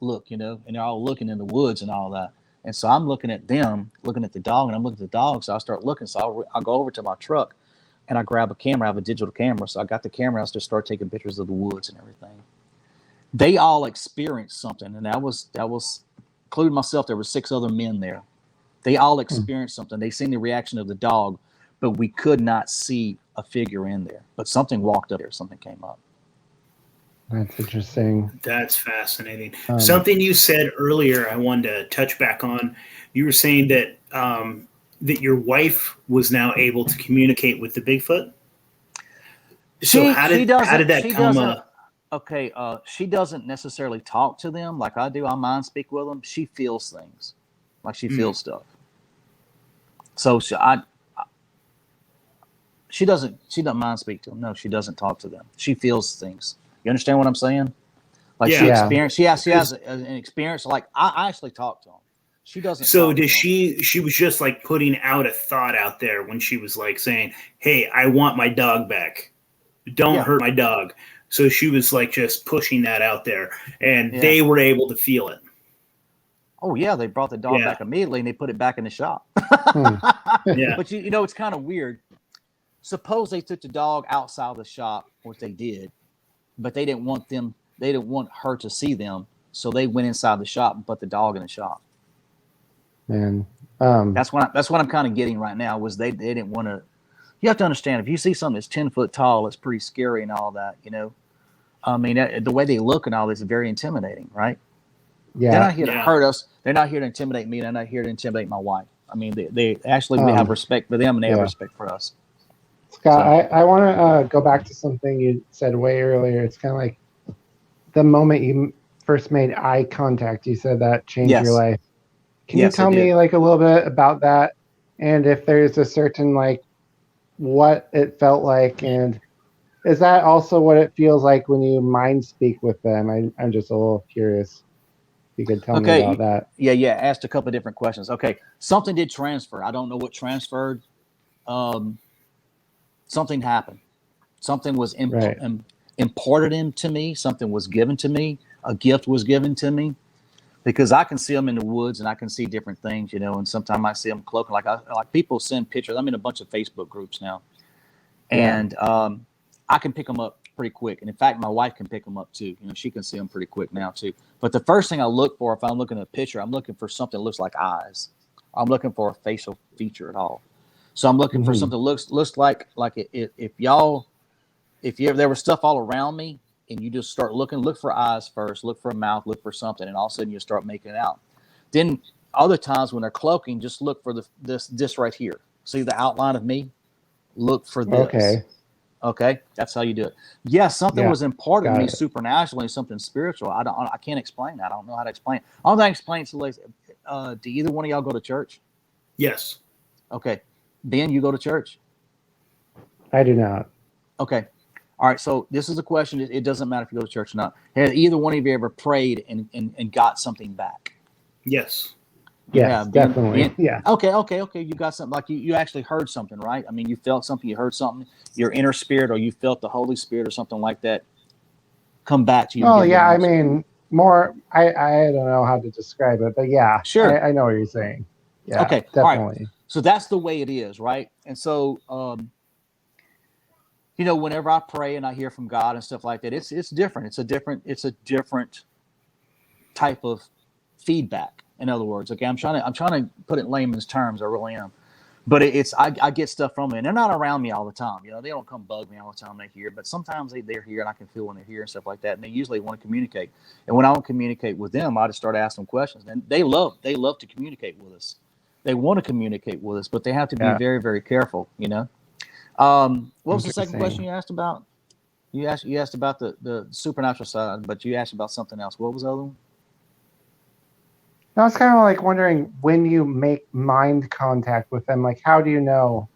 Speaker 2: look, and they're all looking in the woods and all that. And so I'm looking at them, looking at the dog, and I'm looking at the dog. So I start looking. So I'll go over to my truck and I grab a camera. I have a digital camera. So I got the camera. I just start taking pictures of the woods and everything. They all experienced something. And that was, including myself, there were 6 other men there. They all experienced something. They seen the reaction of the dog, but we could not see a figure in there. But something walked up there. Something came up.
Speaker 3: That's interesting.
Speaker 1: That's fascinating. Something you said earlier, I wanted to touch back on. You were saying that that your wife was now able to communicate with the Bigfoot. So how did that come up?
Speaker 2: Okay, she doesn't necessarily talk to them like I do. I mind speak with them. She feels things, like she feels stuff. So she doesn't mind speak to them. No, she doesn't talk to them. She feels things. You understand what I'm saying? Like she has an experience. Like I actually talk to them. She doesn't.
Speaker 1: So does she was just like putting out a thought out there when she was like saying, "Hey, I want my dog back. Don't hurt my dog." So she was like just pushing that out there, and they were able to feel it.
Speaker 2: Oh yeah, they brought the dog back immediately, and they put it back in the shop. But you know, it's kind of weird. Suppose they took the dog outside of the shop, which they did, but they didn't want her to see them, so they went inside the shop and put the dog in the shop.
Speaker 3: Man,
Speaker 2: that's what I'm kind of getting right now. Was they didn't want to. You have to understand, if you see something that's 10 foot tall, it's pretty scary and all that, I mean, the way they look and all this is very intimidating, right?
Speaker 3: Yeah.
Speaker 2: They're not here to hurt us. They're not here to intimidate me. They're not here to intimidate my wife. I mean, they actually, we have respect for them and they have respect for us.
Speaker 3: Scott, I want to go back to something you said way earlier. It's kind of like the moment you first made eye contact, you said that changed your life. Can you tell me like a little bit about that? And if there's a certain like what it felt like, and is that also what it feels like when you mind speak with them? I'm just a little curious. If you could tell me about that.
Speaker 2: Yeah. Asked a couple of different questions. Okay, something did transfer. I don't know what transferred. Something happened. Something was imported into me. Something was given to me. A gift was given to me. Because I can see them in the woods and I can see different things, and sometimes I see them cloaking. Like people send pictures. I'm in a bunch of Facebook groups now, and I can pick them up pretty quick. And in fact, my wife can pick them up too. She can see them pretty quick now too. But the first thing I look for, if I'm looking at a picture, I'm looking for something that looks like eyes. I'm looking for a facial feature at all. So I'm looking for something that looks like if there was stuff all around me. And you just start looking, look for eyes first, look for a mouth, look for something, and all of a sudden you start making it out. Then other times when they're cloaking, just look for this right here. See the outline of me? Look for this. Okay, that's how you do it. Yeah, something was imparted to me supernaturally, something spiritual. I can't explain that. I don't know how to explain it. I don't think I explain it to ladies. Do either one of y'all go to church?
Speaker 1: Yes.
Speaker 2: Okay. Ben, you go to church?
Speaker 3: I do not.
Speaker 2: Okay. All right, so this is a question. It doesn't matter if you go to church or not. Has either one of you ever prayed and got something back?
Speaker 1: Yes.
Speaker 3: Yes, definitely. Yeah.
Speaker 2: Okay. You got something, like you actually heard something, right? I mean, you felt something, you heard something, your inner spirit, or you felt the Holy Spirit or something like that come back to you.
Speaker 3: Oh, yeah. I mean, more, I don't know how to describe it, but yeah.
Speaker 2: Sure.
Speaker 3: I know what you're saying. Yeah,
Speaker 2: okay.
Speaker 3: Definitely.
Speaker 2: All right. So that's the way it is, right? And so, whenever I pray and I hear from God and stuff like that, it's different. It's a different type of feedback. In other words, okay, I'm trying to put it in layman's terms. I really am, but I get stuff from them, and they're not around me all the time. They don't come bug me all the time. They hear, but sometimes they're here, and I can feel when they're here and stuff like that. And they usually want to communicate. And when I don't communicate with them, I just start asking them questions. And they love to communicate with us. They want to communicate with us, but they have to be very, very careful. What was the second question you asked about? You asked about the supernatural side, but you asked about something else. What was the other one?
Speaker 3: I was kind of like wondering, when you make mind contact with them, like how do you know,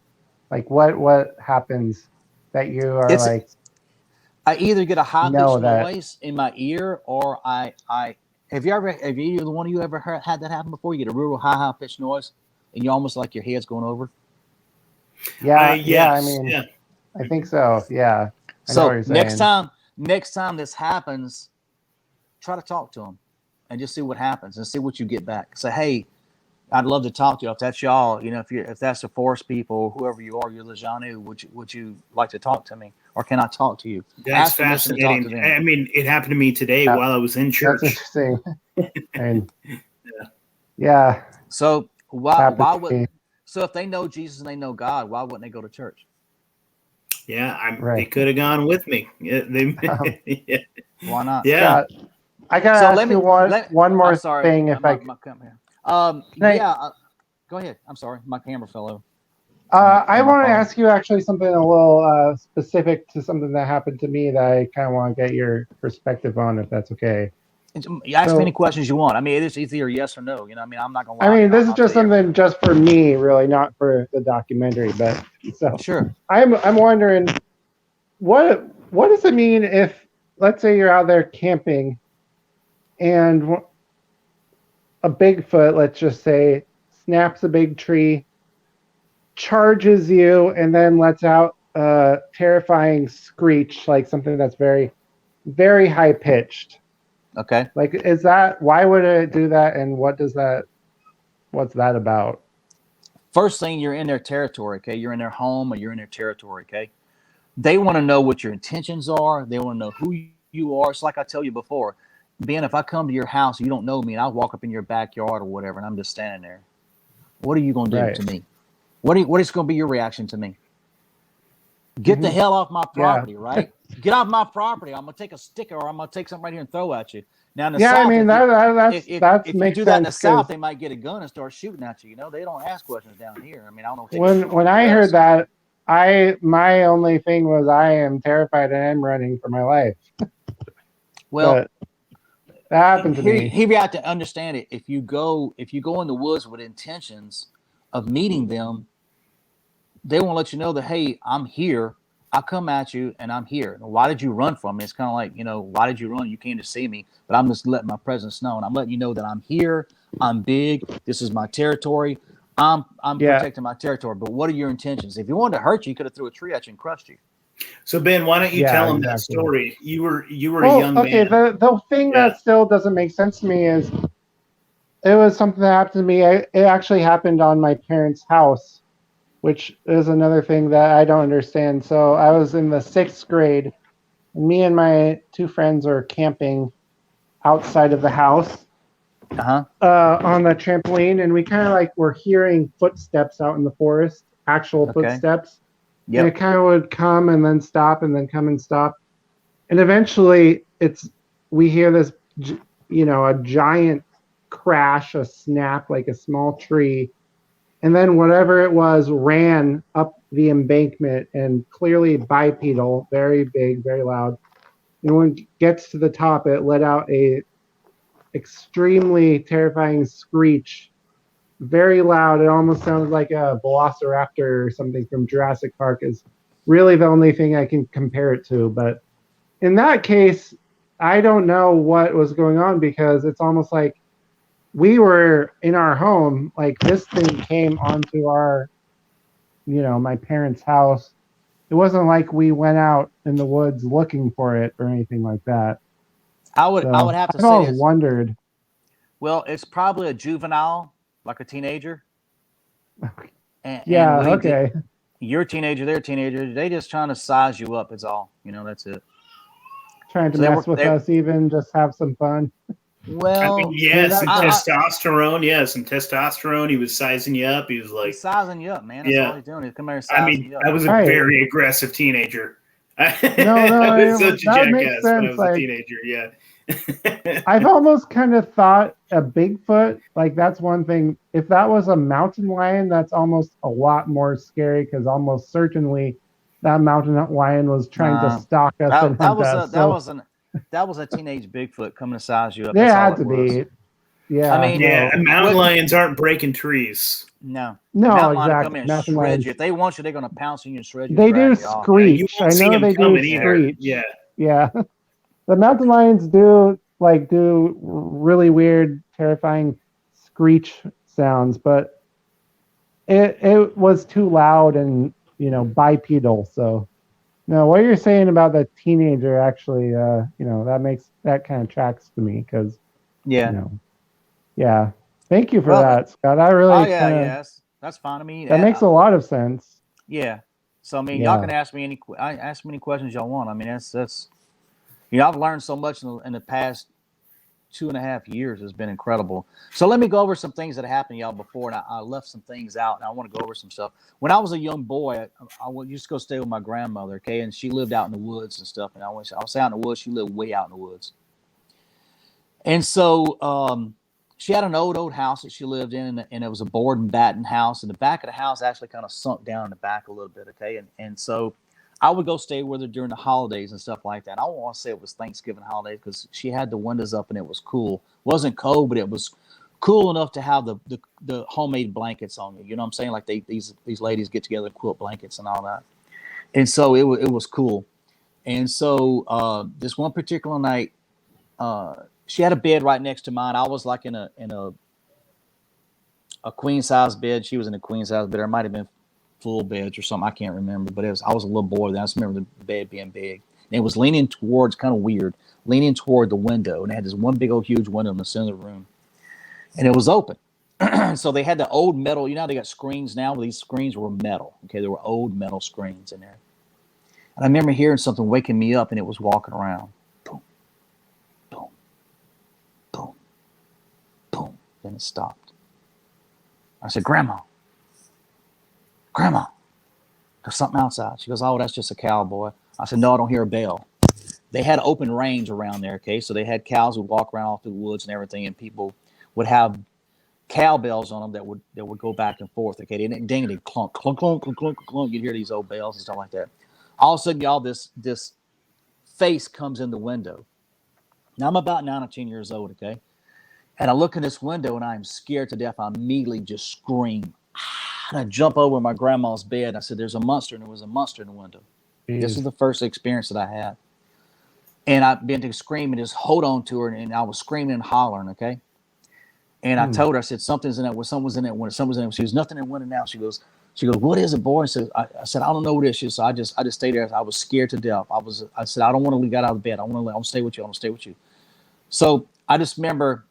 Speaker 3: like what happens that you are I
Speaker 2: either get a high pitched noise in my ear, or I Have either one of you ever had that happen before? You get a real high pitched noise, and you almost like your head's going over.
Speaker 3: Yeah,
Speaker 1: Yes,
Speaker 3: I mean,
Speaker 1: yeah.
Speaker 3: I think so. Yeah, I know what
Speaker 2: So
Speaker 3: you're saying.
Speaker 2: next time this happens, try to talk to them, and just see what happens, and see what you get back. Say, hey, I'd love to talk to you. If that's y'all, if that's the forest people, whoever you are, you're Lejanu, would you like to talk to me, or can I talk to you?
Speaker 1: That's
Speaker 2: Ask permission to talk to
Speaker 1: fascinating.
Speaker 2: them.
Speaker 1: I mean, it happened to me today
Speaker 3: Yeah,
Speaker 1: while I was in
Speaker 3: that's
Speaker 1: church.
Speaker 3: interesting. And yeah,
Speaker 2: So
Speaker 3: happened
Speaker 2: why
Speaker 3: to
Speaker 2: would
Speaker 3: me.
Speaker 2: so if they know Jesus and they know God, why wouldn't they go to church?
Speaker 1: Yeah, they
Speaker 3: Right.
Speaker 1: could have gone with me. Yeah, yeah.
Speaker 2: Why not?
Speaker 1: Yeah.
Speaker 3: I gotta
Speaker 2: So
Speaker 3: ask you one
Speaker 2: I'm
Speaker 3: more
Speaker 2: sorry,
Speaker 3: thing. If I
Speaker 2: my camera.
Speaker 3: can,
Speaker 2: Go ahead. I'm sorry, my camera fell over.
Speaker 3: I
Speaker 2: On my
Speaker 3: want to
Speaker 2: phone.
Speaker 3: ask you actually something a little specific to something that happened to me that I kind of want to get your perspective on, if that's okay.
Speaker 2: You ask me any
Speaker 3: So,
Speaker 2: questions you want. I mean, it's either yes or no. I mean, I'm not gonna
Speaker 3: I
Speaker 2: lie.
Speaker 3: mean, this is
Speaker 2: I'll
Speaker 3: just
Speaker 2: tell you everything.
Speaker 3: something just for me, really, not for the documentary. But so
Speaker 2: Sure.
Speaker 3: I'm wondering what does it mean if, let's say, you're out there camping and a Bigfoot, let's just say, snaps a big tree, charges you, and then lets out a terrifying screech, like something that's very, very high pitched.
Speaker 2: Okay.
Speaker 3: Like, why would it do that, and what's that about?
Speaker 2: First thing, you're in their territory. Okay, you're in their home or you're in their territory. Okay, they want to know what your intentions are. They want to know who you are. It's like I tell you before, Ben. If I come to your house, you don't know me, and I walk up in your backyard or whatever, and I'm just standing there, what are you gonna do
Speaker 3: Right.
Speaker 2: to me? What is going to be your reaction to me? Get the hell off my property, right? Get off my property. I'm gonna take a sticker or I'm gonna take something right here and throw at you. Now in the
Speaker 3: Yeah, I
Speaker 2: South,
Speaker 3: mean
Speaker 2: if you
Speaker 3: makes
Speaker 2: do that in the
Speaker 3: sense,
Speaker 2: South,
Speaker 3: because
Speaker 2: they might get a gun and start shooting at you. They don't ask questions down here. I mean, I don't know what they
Speaker 3: when
Speaker 2: do
Speaker 3: I
Speaker 2: out
Speaker 3: heard
Speaker 2: west.
Speaker 3: that, my only thing was I am terrified and I'm running for my life.
Speaker 2: Well,
Speaker 3: But that happened to me.
Speaker 2: here you have to understand it. If you go in the woods with intentions of meeting them, they won't let you know that, hey, I'm here. I'll come at you and I'm here. Why did you run from me? It's kind of like, why did you run? You came to see me, but I'm just letting my presence know. And I'm letting you know that I'm here. I'm big. This is my territory. I'm
Speaker 3: Yeah.
Speaker 2: protecting my territory. But what are your intentions? If you wanted to hurt you, you could have threw a tree at you and crushed you.
Speaker 1: So Ben, why don't you tell him that
Speaker 3: Exactly.
Speaker 1: story? You were a young
Speaker 3: okay,
Speaker 1: man.
Speaker 3: the thing that still doesn't make sense to me is it was something that happened to me. It actually happened on my parents' house, which is another thing that I don't understand. So I was in the 6th grade, and me and my two friends were camping outside of the house on the trampoline, and we kind of like were hearing footsteps out in the forest, actual footsteps.
Speaker 2: Yep.
Speaker 3: And it kind of would come and then stop and then come and stop. And eventually we hear this, a giant crash, a snap, like a small tree. And then whatever it was ran up the embankment, and clearly bipedal, very big, very loud. And when it gets to the top, it let out a extremely terrifying screech, very loud. It almost sounded like a velociraptor or something from Jurassic Park is really the only thing I can compare it to. But in that case, I don't know what was going on, because it's almost like we were in our home, like this thing came onto our, my parents' house. It wasn't like we went out in the woods looking for it or anything like that.
Speaker 2: I would have to
Speaker 3: I've
Speaker 2: say
Speaker 3: always
Speaker 2: this.
Speaker 3: wondered.
Speaker 2: Well, it's probably a juvenile, like a teenager.
Speaker 3: Yeah, okay.
Speaker 2: You're a teenager, they're a teenager. They just trying to size you up, is all. That's it.
Speaker 3: Trying to mess with us, even just have some fun.
Speaker 2: Well,
Speaker 1: I mean, some testosterone. Yeah, some testosterone. He was sizing you up. He was like,
Speaker 2: he's sizing you up, man. That's all he's doing. He's come here and sizing you up.
Speaker 1: I was a very aggressive teenager.
Speaker 3: No,
Speaker 1: I was such a
Speaker 3: that
Speaker 1: jackass
Speaker 3: makes sense.
Speaker 1: when I was a teenager. Yeah.
Speaker 3: I've almost kind of thought a Bigfoot, like that's one thing. If that was a mountain lion, that's almost a lot more scary, because almost certainly that mountain lion was trying to stalk us and hunt us.
Speaker 2: That was a teenage Bigfoot coming to size you up.
Speaker 3: They had to be. Yeah.
Speaker 2: I mean,
Speaker 1: mountain lions aren't breaking trees.
Speaker 2: No,
Speaker 3: exactly.
Speaker 2: Come in and shred you. If they want you, they're going to pounce on you and shred you.
Speaker 3: They do screech. I know they do screech.
Speaker 1: Yeah.
Speaker 3: Yeah. The mountain lions do like do really weird, terrifying screech sounds, but it was too loud and bipedal. So no, what you're saying about the teenager actually, that kind of tracks to me because
Speaker 2: Yeah.
Speaker 3: Yeah. Thank you for
Speaker 2: Well,
Speaker 3: that, Scott. I
Speaker 2: oh
Speaker 3: really
Speaker 2: yeah,
Speaker 3: kind of
Speaker 2: that's fine. I mean,
Speaker 3: that makes a lot of sense.
Speaker 2: yeah. So I mean, y'all
Speaker 3: Yeah.
Speaker 2: can ask me ask me any questions y'all want. I mean, that's I've learned so much in the past 2.5 years. Has been incredible. So let me go over some things that happened to y'all before, and I left some things out, and I want to go over some stuff. When I was a young boy, I used to go stay with my grandmother, okay, and she lived out in the woods and stuff. And I was out in the woods. She lived way out in the woods, and so she had an old house that she lived in, and it was a board and batten house. And the back of the house actually kind of sunk down in the back a little bit, okay, and so I would go stay with her during the holidays and stuff like that. I don't want to say it was Thanksgiving holidays because she had the windows up and it was cool. It wasn't cold, but it was cool enough to have the homemade blankets on you. You know what I'm saying? Like these ladies get together and quilt blankets and all that. And so it was cool. And so this one particular night, she had a bed right next to mine. I was like in a queen size bed. She was in a queen size bed. There might have been full beds or something. I can't remember, but I was a little boy then. I just remember the bed being big. And it was leaning towards, kind of weird, leaning toward the window. And it had this one big old huge window in the center of the room. And it was open. So they had the old metal, they got screens now, but these screens were metal. Okay, there were old metal screens in there. And I remember hearing something waking me up, and it was walking around. Boom, boom, boom, boom. Then it stopped. I said, Grandma, there's something outside. She goes, oh, that's just a cowboy. I said, no, I don't hear a bell. They had open range around there, okay? So they had cows who walk around all through the woods and everything, and people would have cowbells on them that would go back and forth, okay? They didn't ding, they clunk, clunk, clunk, clunk, clunk, clunk. You'd hear these old bells and stuff like that. All of a sudden, y'all, this face comes in the window. Now, I'm about 9 or 10 years old, okay? And I look in this window, and I'm scared to death. I immediately just scream. And I jump over my grandma's bed. I said, there's a monster, and there was a monster in the window.
Speaker 3: Jeez.
Speaker 2: This was the first experience that I had. And I began to scream and just hold on to her, and I was screaming and hollering, okay? And I told her, I said, something's in that window. Someone's in that window. Someone's in there. She goes, nothing in the window now. She goes, what is it, boy? I said, I don't know what it is. So I just stayed there. I was scared to death. I said, I don't want to get out of bed. I'll stay with you. I'll stay with you. So I just remember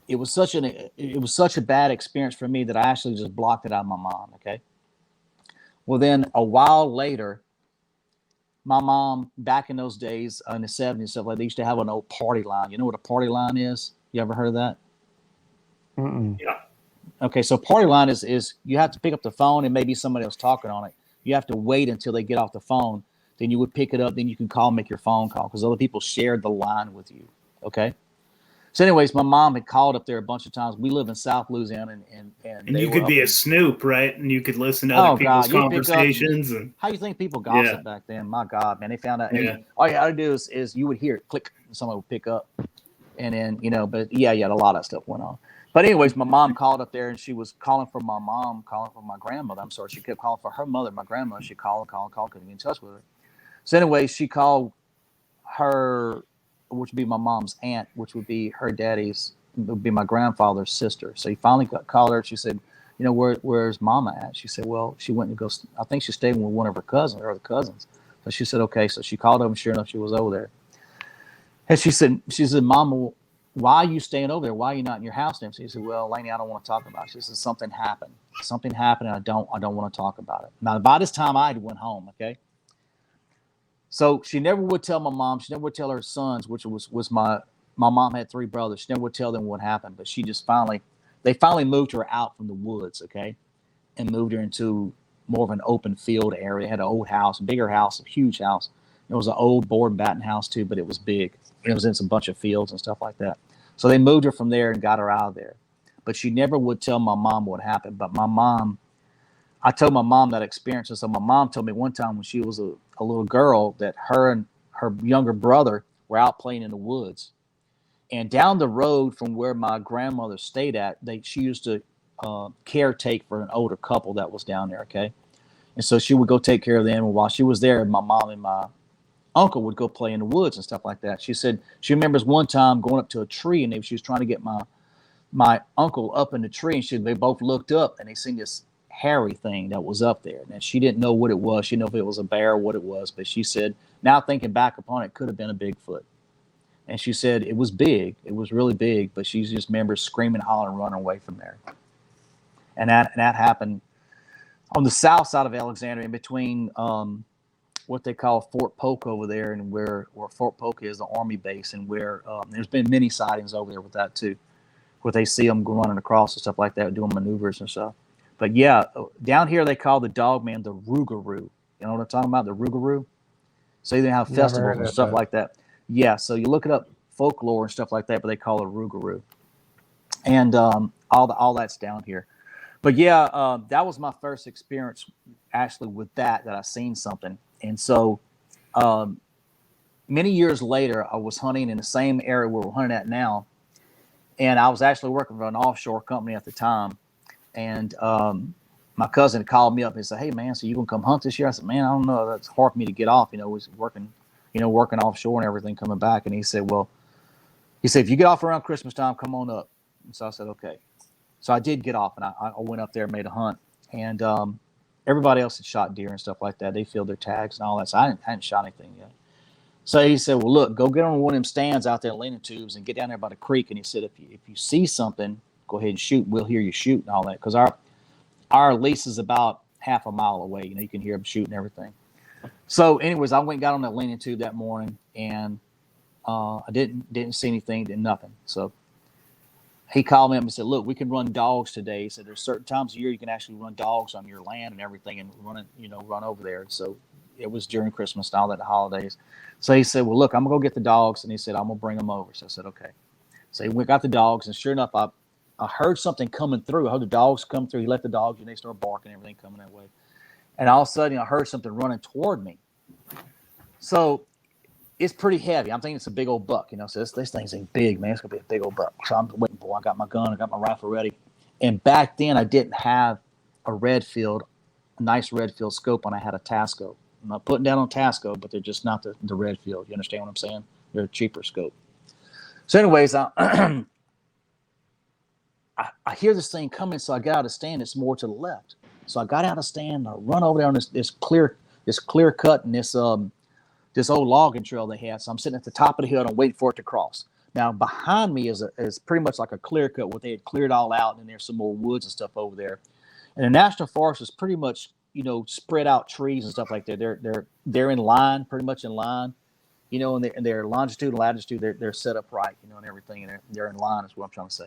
Speaker 2: it was such a bad experience for me that I actually just blocked it out of my mind. Okay. Well, then a while later, my mom, back in those days in the 70s, stuff like, they used to have an old party line. You know what a party line is? You ever heard of that?
Speaker 3: Mm-mm.
Speaker 1: Yeah.
Speaker 2: Okay, so party line is you have to pick up the phone and maybe somebody else talking on it. You have to wait until they get off the phone. Then you would pick it up. Then you can call, make your phone call because other people shared the line with you. Okay. So, anyways, my mom had called up there a bunch of times. We live in South Louisiana, and
Speaker 1: you could be a snoop, right? And you could listen to other people's conversations.
Speaker 2: How you think people gossip back then? My God, man, they found out.
Speaker 1: Yeah.
Speaker 2: All you had to do is you would hear it click, and someone would pick up, and then but yeah, a lot of stuff went on. But anyways, my mom called up there, and she was calling for my mom, calling for my grandmother. I'm sorry, she kept calling for her mother, my grandmother. She called, couldn't get in touch with her. So anyways, she called her, which would be my mom's aunt, which would be her daddy's, would be my grandfather's sister. So he finally called her. She said, where's Mama at? She said, well, she went to go. I think she's staying with one of her cousins or the cousins. So she said, okay. So she called him. Sure enough, she was over there. And she said, Mama, why are you staying over there? Why are you not in your house? And she said, well, Lainey, I don't want to talk about it. She said, something happened. Something happened, and I don't want to talk about it. Now, by this time, I had went home, okay? So she never would tell my mom. She never would tell her sons, which was my mom had 3 brothers. She never would tell them what happened. But she just they finally moved her out from the woods, okay, and moved her into more of an open field area. It had an old house, a bigger house, a huge house. It was an old board and batten house too, but it was big. It was in some bunch of fields and stuff like that. So they moved her from there and got her out of there. But she never would tell my mom what happened. But I told my mom that experience. And so my mom told me one time when she was a little girl that her and her younger brother were out playing in the woods. And down the road from where my grandmother stayed at, she used to caretake for an older couple that was down there, okay? And so she would go take care of them. And while she was there, my mom and my uncle would go play in the woods and stuff like that. She said she remembers one time going up to a tree, and she was trying to get my uncle up in the tree, and they both looked up, and they seen this hairy thing that was up there. And she didn't know what it was. She didn't know if it was a bear or what it was, but she said, now thinking back upon it, could have been a Bigfoot. And she said it was big. It was really big, but she just remembers screaming, hollering, running away from there. And that happened on the south side of Alexandria, in between what they call Fort Polk over there, and where Fort Polk is, the Army base, and where there's been many sightings over there with that too, where they see them running across and stuff like that, doing maneuvers and stuff. But yeah, down here they call the Dogman the Rougarou. You know what I'm talking about? The Rougarou. So they have festivals and stuff like that. Yeah, so you look it up, folklore and stuff like that, but they call it Rougarou. And all that's down here. But yeah, that was my first experience actually with that I seen something. And so many years later, I was hunting in the same area where we're hunting at now. And I was actually working for an offshore company at the time. And my cousin called me up and said, hey, man, so you going to come hunt this year? I said, man, I don't know. That's hard for me to get off. You know, was working offshore and everything, coming back. And he said, if you get off around Christmas time, come on up. And so I said, okay. So I did get off, and I went up there and made a hunt. And everybody else had shot deer and stuff like that. They filled their tags and all that. So I hadn't shot anything yet. So he said, well, look, go get on one of them stands out there, leaning tubes, and get down there by the creek. And he said, if you see something, go ahead and shoot. We'll hear you shoot and all that. Because our lease is about half a mile away. You know, you can hear them shoot and everything. So anyways, I went and got on that leaning tube that morning, and I didn't see anything, did nothing. So he called me up and said, look, we can run dogs today. He said, there's certain times of year you can actually run dogs on your land and everything and run over there. So it was during Christmas and all that, the holidays. So he said, well, look, I'm going to go get the dogs. And he said, I'm going to bring them over. So I said, okay. So we got the dogs, and sure enough, I heard something coming through. I heard the dogs come through. He let the dogs, and they started barking and everything coming that way. And all of a sudden, I heard something running toward me. So it's pretty heavy. I'm thinking it's a big old buck, you know. So this thing's big, man. It's going to be a big old buck. So I'm waiting for it. I got my gun. I got my rifle ready. And back then, I didn't have a nice Redfield scope when I had a Tasco. I'm not putting down on Tasco, but they're just not the Redfield. You understand what I'm saying? They're a cheaper scope. So anyways, I hear this thing coming, so I got out of stand. It's more to the left. So I got out of stand. I run over there on this clear cut and this old logging trail they had. So I'm sitting at the top of the hill and I'm waiting for it to cross. Now behind me is pretty much like a clear cut where they had cleared all out, and there's some more woods and stuff over there. And the national forest is pretty much, you know, spread out trees and stuff like that. They're in line, pretty much in line, you know, and their longitude and latitude, they're set up right, you know, and everything, and they're in line is what I'm trying to say.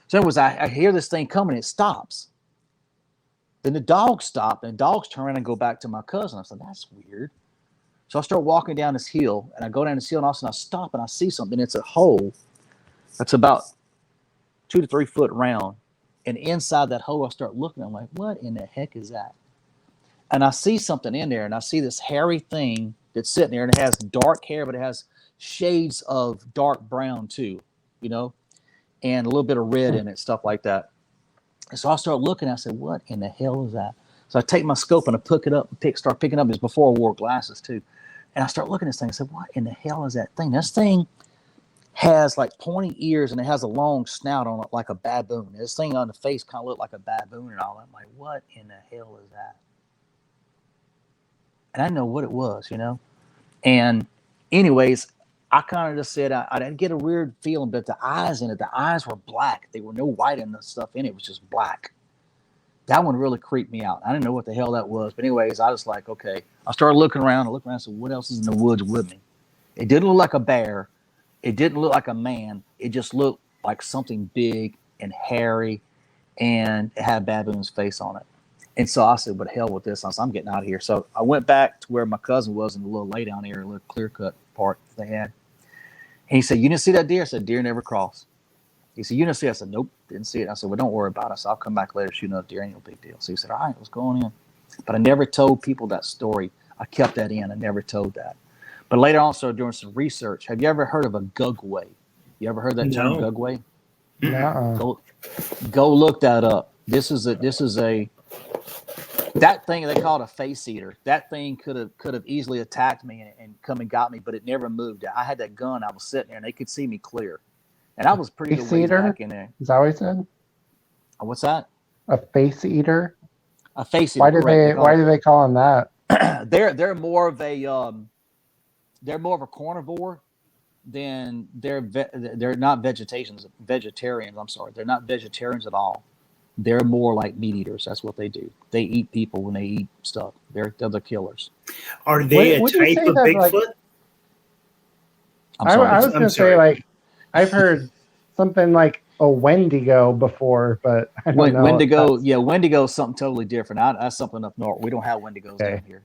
Speaker 2: So anyways, I hear this thing coming, it stops. Then the dogs stop, and the dogs turn around and go back to my cousin. I said, that's weird. So I start walking down this hill, and I go down this hill, and all of a sudden I stop, and I see something. It's a hole that's about 2 to 3 foot round. And inside that hole, I start looking. I'm like, what in the heck is that? And I see something in there, and I see this hairy thing that's sitting there, and it has dark hair, but it has shades of dark brown too, you know, and a little bit of red in it, stuff like that. And so I start looking. I said, what in the hell is that? So I take my scope and I pick it up, start picking up. It's before I wore glasses too. And I start looking at this thing. I said, what in the hell is that thing? This thing has like pointy ears, and it has a long snout on it like a baboon. This thing on the face kind of looked like a baboon and all that. I'm like, what in the hell is that? And I didn't know what it was, you know. And anyways, I kind of just said, I didn't get a weird feeling, but the eyes were black. There were no white in the stuff in it. It was just black. That one really creeped me out. I didn't know what the hell that was. But anyways, I was like, okay. I started looking around and said, what else is in the woods with me? It didn't look like a bear. It didn't look like a man. It just looked like something big and hairy, and it had a baboon's face on it. And so I said, what the hell with this? I said, I'm getting out of here. So I went back to where my cousin was in the little lay down area, a little clear cut part they had. And he said, you didn't see that deer? I said, deer never crossed. He said, you didn't see it? I said, nope, didn't see it. I said, well, don't worry about it. I said, I'll come back later, shoot another deer. Ain't no big deal. So he said, all right, what's going on? But I never told people that story. I kept that in. I never told that. But later on, I started doing some research. Have you ever heard of a gugway? You ever heard that term, gugway?
Speaker 3: No.
Speaker 2: Go look that up. This is That thing they call it a face eater. That thing could have easily attacked me and come and got me, but it never moved. I had that gun. I was sitting there, and they could see me clear. And I was pretty good
Speaker 3: Face
Speaker 2: ways
Speaker 3: eater?
Speaker 2: back in there.
Speaker 3: Is that what he said?
Speaker 2: What's that?
Speaker 3: A face eater?
Speaker 2: A face eater.
Speaker 3: Why do
Speaker 2: Correct.
Speaker 3: why do they call him that?
Speaker 2: They're more of a carnivore than they're not vegetarians. I'm sorry, they're not vegetarians at all. They're more like meat eaters. That's what they do. They eat people when they eat stuff. They're the killers.
Speaker 1: Are they
Speaker 3: Would
Speaker 1: a
Speaker 3: you
Speaker 1: type
Speaker 3: say
Speaker 1: of
Speaker 3: that,
Speaker 1: Bigfoot?
Speaker 3: like,
Speaker 2: I'm sorry.
Speaker 3: I was going to say, like, I've heard something like a Wendigo before, but I don't know.
Speaker 2: Wendigo, Wendigo is something totally different. That's something up north. We don't have Wendigos down here.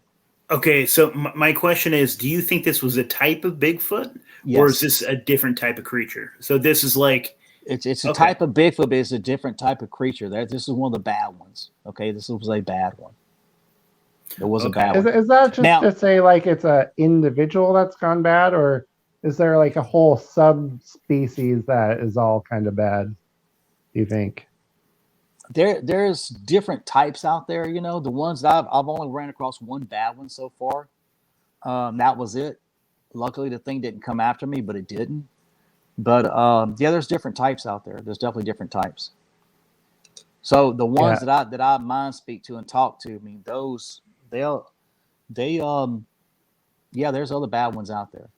Speaker 1: Okay, so my question is, do you think this was a type of Bigfoot, or is this a different type of creature? So this is like...
Speaker 2: It's a type of Bigfoot, but it's a different type of creature. This is one of the bad ones. Okay, this was a bad one. It was a bad one.
Speaker 3: Is that just to say, like, it's an individual that's gone bad, or is there like a whole subspecies that is all kind of bad, do you think?
Speaker 2: There's different types out there. You know, the ones that I've only ran across one bad one so far. That was it. Luckily, the thing didn't come after me, but it didn't. But there's different types out there. There's definitely different types. So the ones that I mind speak to and talk to, I mean, those there's other bad ones out there.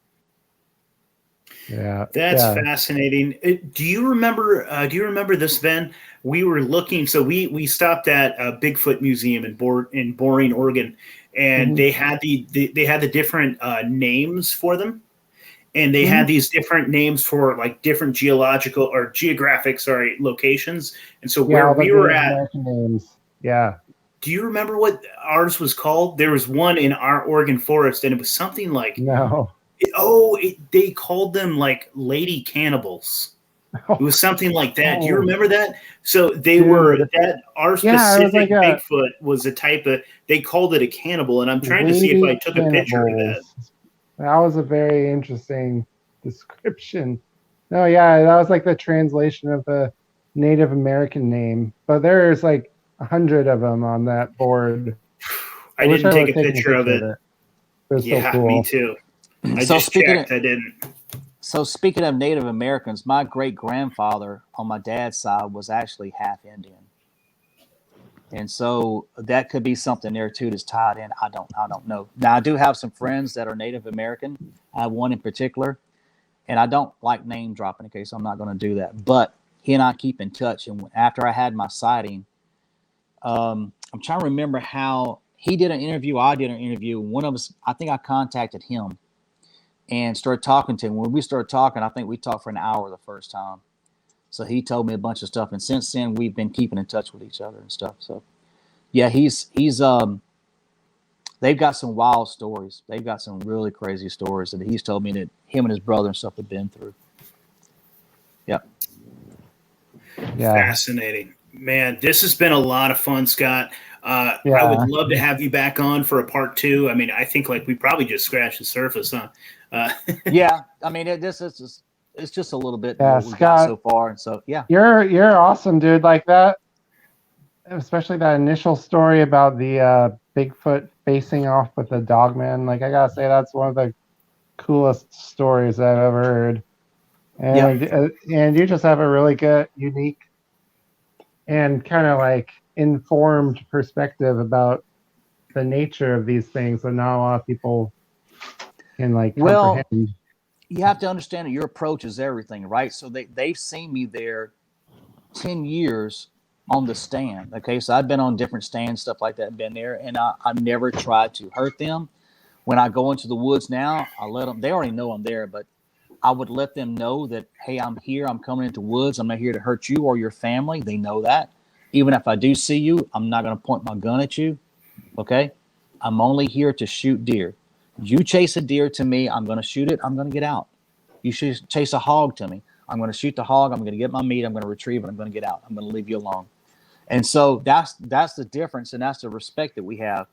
Speaker 3: Yeah,
Speaker 1: that's fascinating. Do you remember this, Ben? We were looking, so we stopped at a Bigfoot museum in Boring, Oregon, and they had the different names for them. And they had these different names for like different geographic locations. And so where we were at,
Speaker 3: names. Yeah.
Speaker 1: Do you remember what ours was called? There was one in our Oregon forest, and it was something like they called them like lady cannibals. It was something like that. Do you remember that? So they were that our specific Bigfoot was a type of. They called it a cannibal, and I'm trying to see if I took a picture of that.
Speaker 3: That was a very interesting description. No, yeah, that was like the translation of the Native American name. But there's like 100 of them on that board.
Speaker 1: I didn't take a picture of it. It
Speaker 3: was so cool.
Speaker 1: Me too. I just checked. I didn't.
Speaker 2: So speaking of Native Americans, my great-grandfather on my dad's side was actually half Indian. And so that could be something there too that's tied in. I don't know. Now I do have some friends that are Native American. I have one in particular, and I don't like name dropping, okay, so I'm not going to do that. But he and I keep in touch. And after I had my sighting, I'm trying to remember how he did an interview. I did an interview. One of us, I think I contacted him and started talking to him. When we started talking, I think we talked for an hour the first time. So he told me a bunch of stuff, and since then we've been keeping in touch with each other and stuff. So, yeah, he's they've got some wild stories. They've got some really crazy stories that he's told me that him and his brother and stuff have been through. Yeah.
Speaker 1: Fascinating, man. This has been a lot of fun, Scott. I would love to have you back on for a part 2. I mean, I think like we probably just scratched the surface, huh?
Speaker 2: Yeah, I mean, it's just a little bit
Speaker 3: what we've got
Speaker 2: so far, and so yeah.
Speaker 3: You're awesome, dude. Like that, especially that initial story about the Bigfoot facing off with the Dogman. Like I gotta say, that's one of the coolest stories I've ever heard. And and you just have a really good, unique, and kind of like informed perspective about the nature of these things that not a lot of people can like comprehend.
Speaker 2: You have to understand that your approach is everything, right? So they've seen me there 10 years on the stand. Okay, so I've been on different stands, stuff like that, been there, and I've never tried to hurt them. When I go into the woods now, I let them, they already know I'm there, but I would let them know that, hey, I'm here, I'm coming into woods, I'm not here to hurt you or your family. They know that. Even if I do see you, I'm not going to point my gun at you, okay? I'm only here to shoot deer. You chase a deer to me, I'm going to shoot it, I'm going to get out. You should chase a hog to me. I'm going to shoot the hog, I'm going to get my meat, I'm going to retrieve it, I'm going to get out. I'm going to leave you alone. And so that's the difference, and that's the respect that we have.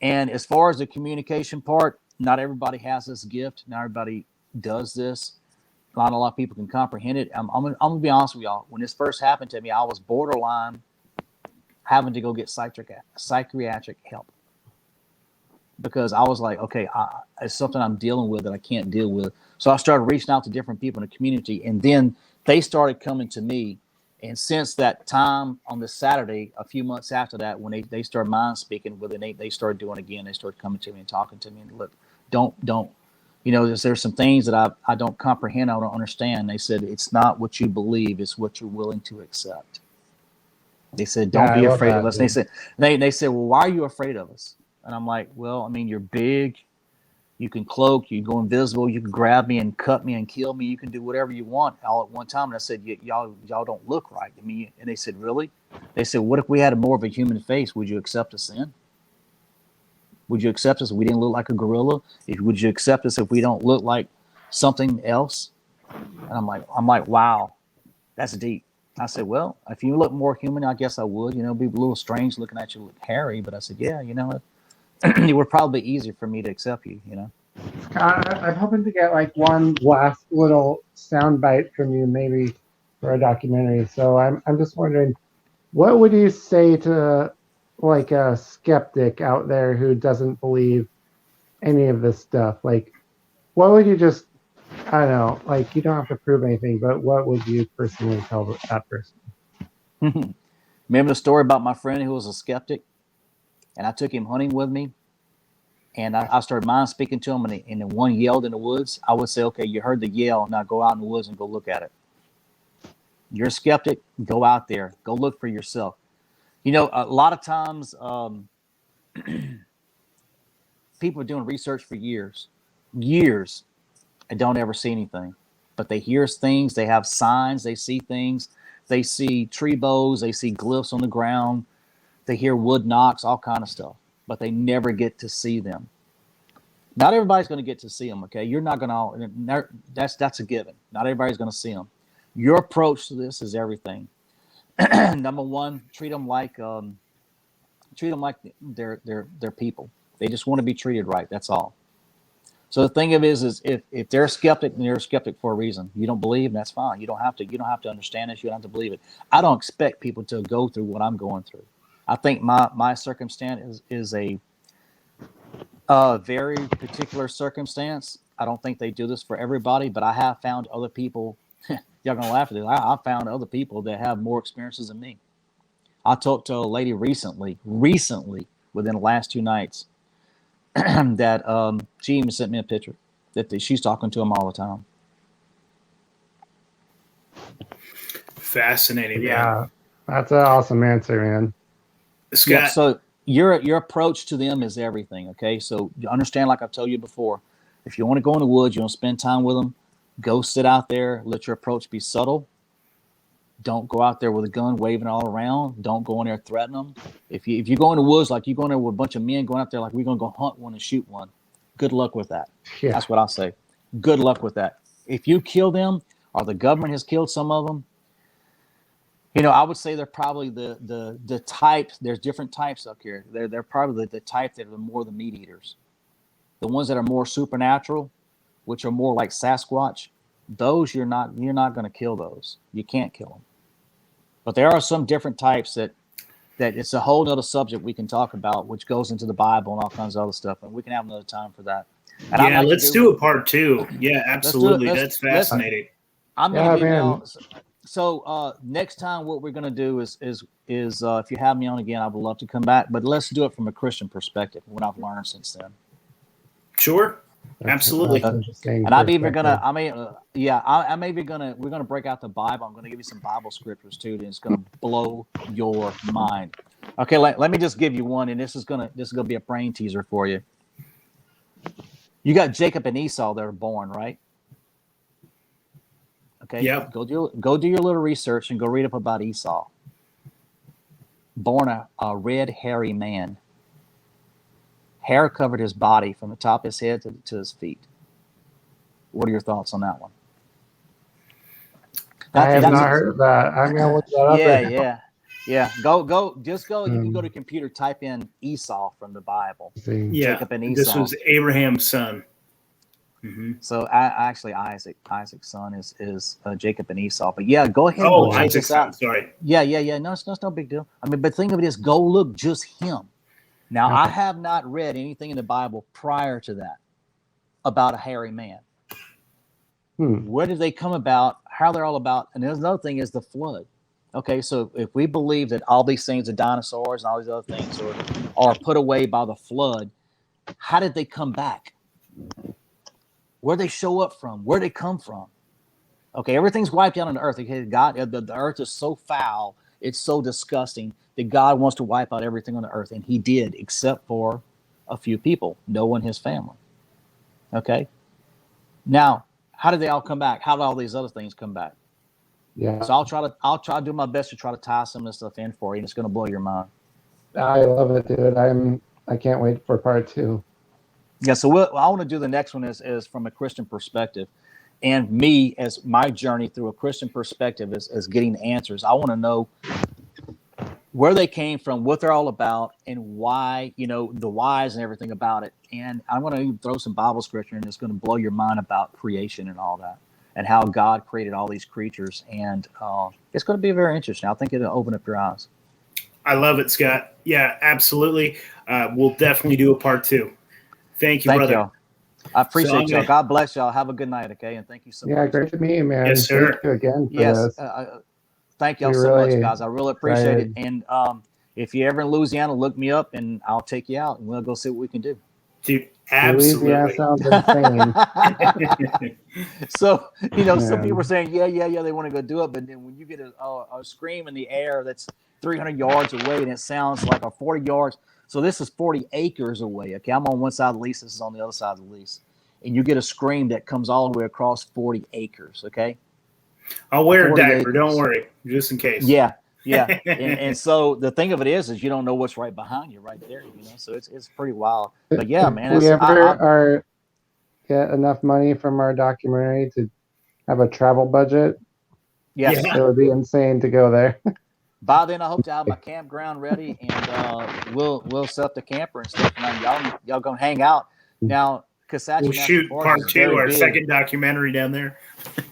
Speaker 2: And as far as the communication part, not everybody has this gift. Not everybody does this. Not a lot of people can comprehend it. I'm going to be honest with y'all. When this first happened to me, I was borderline having to go get psychiatric help. Because I was like, okay, it's something I'm dealing with that I can't deal with. So I started reaching out to different people in the community, and then they started coming to me. And since that time on this Saturday, a few months after that, when they started mind speaking with it, they started doing it again. They started coming to me and talking to me and look, don't, there's some things that I don't comprehend. I don't understand. They said, it's not what you believe. It's what you're willing to accept. They said, don't be afraid of us. And they said, well, why are you afraid of us? And I'm like, well, I mean, you're big, you can cloak, you can go invisible, you can grab me and cut me and kill me, you can do whatever you want all at one time. And I said, y'all don't look right. I mean, and they said, really? They said, what if we had more of a human face? Would you accept us then? Would you accept us if we didn't look like a gorilla? Would you accept us if we don't look like something else? And I'm like, wow, that's deep. I said, well, if you look more human, I guess I would. It'd be a little strange looking at you look hairy, but I said, yeah, it would probably be easier for me to accept you,
Speaker 3: I'm hoping to get like one last little soundbite from you, maybe for a documentary. So I'm just wondering, what would you say to like a skeptic out there who doesn't believe any of this stuff? Like, what would you just, I don't know, like you don't have to prove anything, but what would you personally tell that person?
Speaker 2: Remember the story about my friend who was a skeptic, and I took him hunting with me, and I started mind speaking to him, and then one yelled in the woods. I would say, okay, you heard the yell, now go out in the woods and go look at it. You're a skeptic, go out there, go look for yourself. A lot of times people are doing research for years, and don't ever see anything. But they hear things, they have signs, they see things, they see tree bows, they see glyphs on the ground, they hear wood knocks, all kind of stuff. But they never get to see them. Not everybody's going to get to see them, okay? You're not going to, that's a given. Not everybody's going to see them. Your approach to this is everything. Number one, treat them like they're people. They just want to be treated right. That's all. So the thing of it is if they're a skeptic, then they're a skeptic for a reason. You don't believe, that's fine. You don't have to understand this. You don't have to believe it. I don't expect people to go through what I'm going through. I think my circumstance is a very particular circumstance. I don't think they do this for everybody, but I have found other people. Y'all gonna laugh at this. I found other people that have more experiences than me. I talked to a lady recently, within the last 2 nights, that she even sent me a picture that she's talking to him all the time.
Speaker 1: Fascinating, man.
Speaker 3: Yeah, that's an awesome answer, man.
Speaker 1: Scott.
Speaker 2: Yeah, so your approach to them is everything. Okay, so you understand, like I've told you before, if you want to go in the woods, you want to spend time with them, go sit out there. Let your approach be subtle. Don't go out there with a gun waving all around. Don't go in there threaten them. If you go in the woods like you go in there with a bunch of men going out there like we're gonna go hunt one and shoot one, good luck with that.
Speaker 3: Yeah.
Speaker 2: That's what I'll say. Good luck with that. If you kill them, or the government has killed some of them, I would say they're probably the type. There's different types up here. They're probably the type that are more the meat eaters. The ones that are more supernatural, which are more like Sasquatch, those you're not going to kill those. You can't kill them. But there are some different types that it's a whole other subject we can talk about, which goes into the Bible and all kinds of other stuff, and we can have another time for that. And
Speaker 1: yeah, let's do a part 2. Yeah, absolutely. That's fascinating.
Speaker 2: I'm going to do So next time, what we're going to do is if you have me on again, I would love to come back, but let's do it from a Christian perspective. What I've learned since then.
Speaker 1: Sure, absolutely.
Speaker 2: And I'm even gonna. We're gonna break out the Bible. I'm gonna give you some Bible scriptures too, and it's gonna blow your mind. Okay, let me just give you one, and this is gonna be a brain teaser for you. You got Jacob and Esau that are born, right? Okay.
Speaker 1: Yeah.
Speaker 2: Go do your little research and go read up about Esau. Born a red, hairy man. Hair covered his body from the top of his head to his feet. What are your thoughts on that one?
Speaker 3: I have not heard of that. I'm gonna look that up.
Speaker 2: Yeah. Go. Just go. You can go to the computer, type in Esau from the Bible.
Speaker 1: Yeah.
Speaker 2: Jacob and Esau.
Speaker 1: This was Abraham's son. Mm-hmm.
Speaker 2: So actually, Isaac's son is Jacob and Esau. But yeah, go ahead and
Speaker 1: Oh,
Speaker 2: go check
Speaker 1: Isaac's
Speaker 2: this out.
Speaker 1: son. Sorry.
Speaker 2: Yeah. No, it's no big deal. I mean, but think of it as go look just him. Now, I have not read anything in the Bible prior to that about a hairy man. Where did they come about? How they're all about? And there's another thing is the flood. Okay, so if we believe that all these things, the dinosaurs and all these other things, are put away by the flood, how did they come back? Where they show up from? Where they come from? Okay, everything's wiped out on the earth. Okay, God, the earth is so foul, it's so disgusting that God wants to wipe out everything on the earth, and He did, except for a few people, Noah and his family. Okay, now how did they all come back? How did all these other things come back?
Speaker 3: Yeah.
Speaker 2: So I'll try to do my best to try to tie some of this stuff in for you, and it's going to blow your mind.
Speaker 3: I love it, dude. I can't wait for part 2.
Speaker 2: Yeah, so I want to do the next one is from a Christian perspective, and me as my journey through a Christian perspective is getting answers. I want to know where they came from, what they're all about, and why, the whys and everything about it. And I'm going to throw some Bible scripture, and it's going to blow your mind about creation and all that, and how God created all these creatures. And it's going to be very interesting. I think it'll open up your eyes.
Speaker 1: I love it, Scott. Yeah, absolutely. We'll definitely do a part 2. Thank you, brother.
Speaker 2: Y'all. I appreciate y'all. God bless y'all. Have a good night, okay? And thank you so much.
Speaker 3: Yeah, great to meet you, man.
Speaker 1: Yes, sir.
Speaker 3: Thank you again for
Speaker 2: Yes.
Speaker 3: this.
Speaker 2: Thank y'all so much, guys. I really appreciate it. And if you're ever in Louisiana, look me up, and I'll take you out, and we'll go see what we can do.
Speaker 1: Dude, absolutely.
Speaker 3: Louisiana sounds insane.
Speaker 2: So, some people are saying, yeah, they want to go do it. But then when you get a scream in the air that's 300 yards away, and it sounds like a 40 yards. So this is 40 acres away. Okay, I'm on one side of the lease. This is on the other side of the lease. And you get a scream that comes all the way across 40 acres. Okay.
Speaker 1: I'll wear a diaper. Don't worry, just in case.
Speaker 2: Yeah. and so the thing of it is you don't know what's right behind you right there. So it's pretty wild. But yeah, man.
Speaker 3: If we ever get enough money from our documentary to have a travel budget,
Speaker 2: yes,
Speaker 3: it would be insane to go there.
Speaker 2: By then, I hope to have my campground ready, and we'll set up the camper and stuff. And y'all gonna hang out now. Kasatcha
Speaker 1: we'll shoot part 2, our second documentary down there.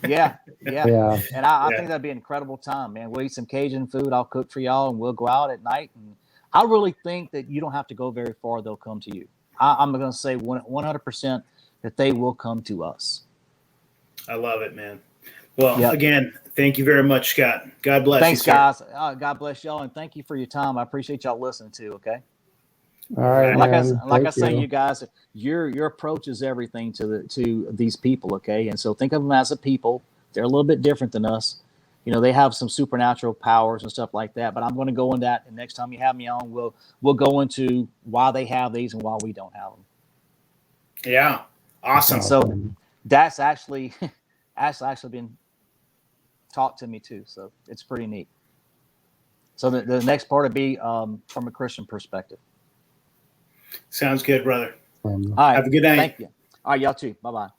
Speaker 2: Yeah. And I think that'd be an incredible time, man. We'll eat some Cajun food. I'll cook for y'all, and we'll go out at night. And I really think that you don't have to go very far; they'll come to you. I'm going to say 100% that they will come to us.
Speaker 1: I love it, man. Well, again, thank you very much, Scott. God bless you.
Speaker 2: Thanks, guys. God bless y'all, and thank you for your time. I appreciate y'all listening too. Okay.
Speaker 3: All right,
Speaker 2: like
Speaker 3: man.
Speaker 2: I say, you guys, your approach is everything to these people. Okay, and so think of them as a people. They're a little bit different than us. They have some supernatural powers and stuff like that. But I'm going to go into that, and next time you have me on, we'll go into why they have these and why we don't have them.
Speaker 1: Yeah, awesome.
Speaker 2: So that's actually been taught to me too. So it's pretty neat. So the next part would be from a Christian perspective.
Speaker 1: Sounds good, brother.
Speaker 2: All right.
Speaker 1: Have a good night.
Speaker 2: Thank you. All right, y'all too. Bye-bye.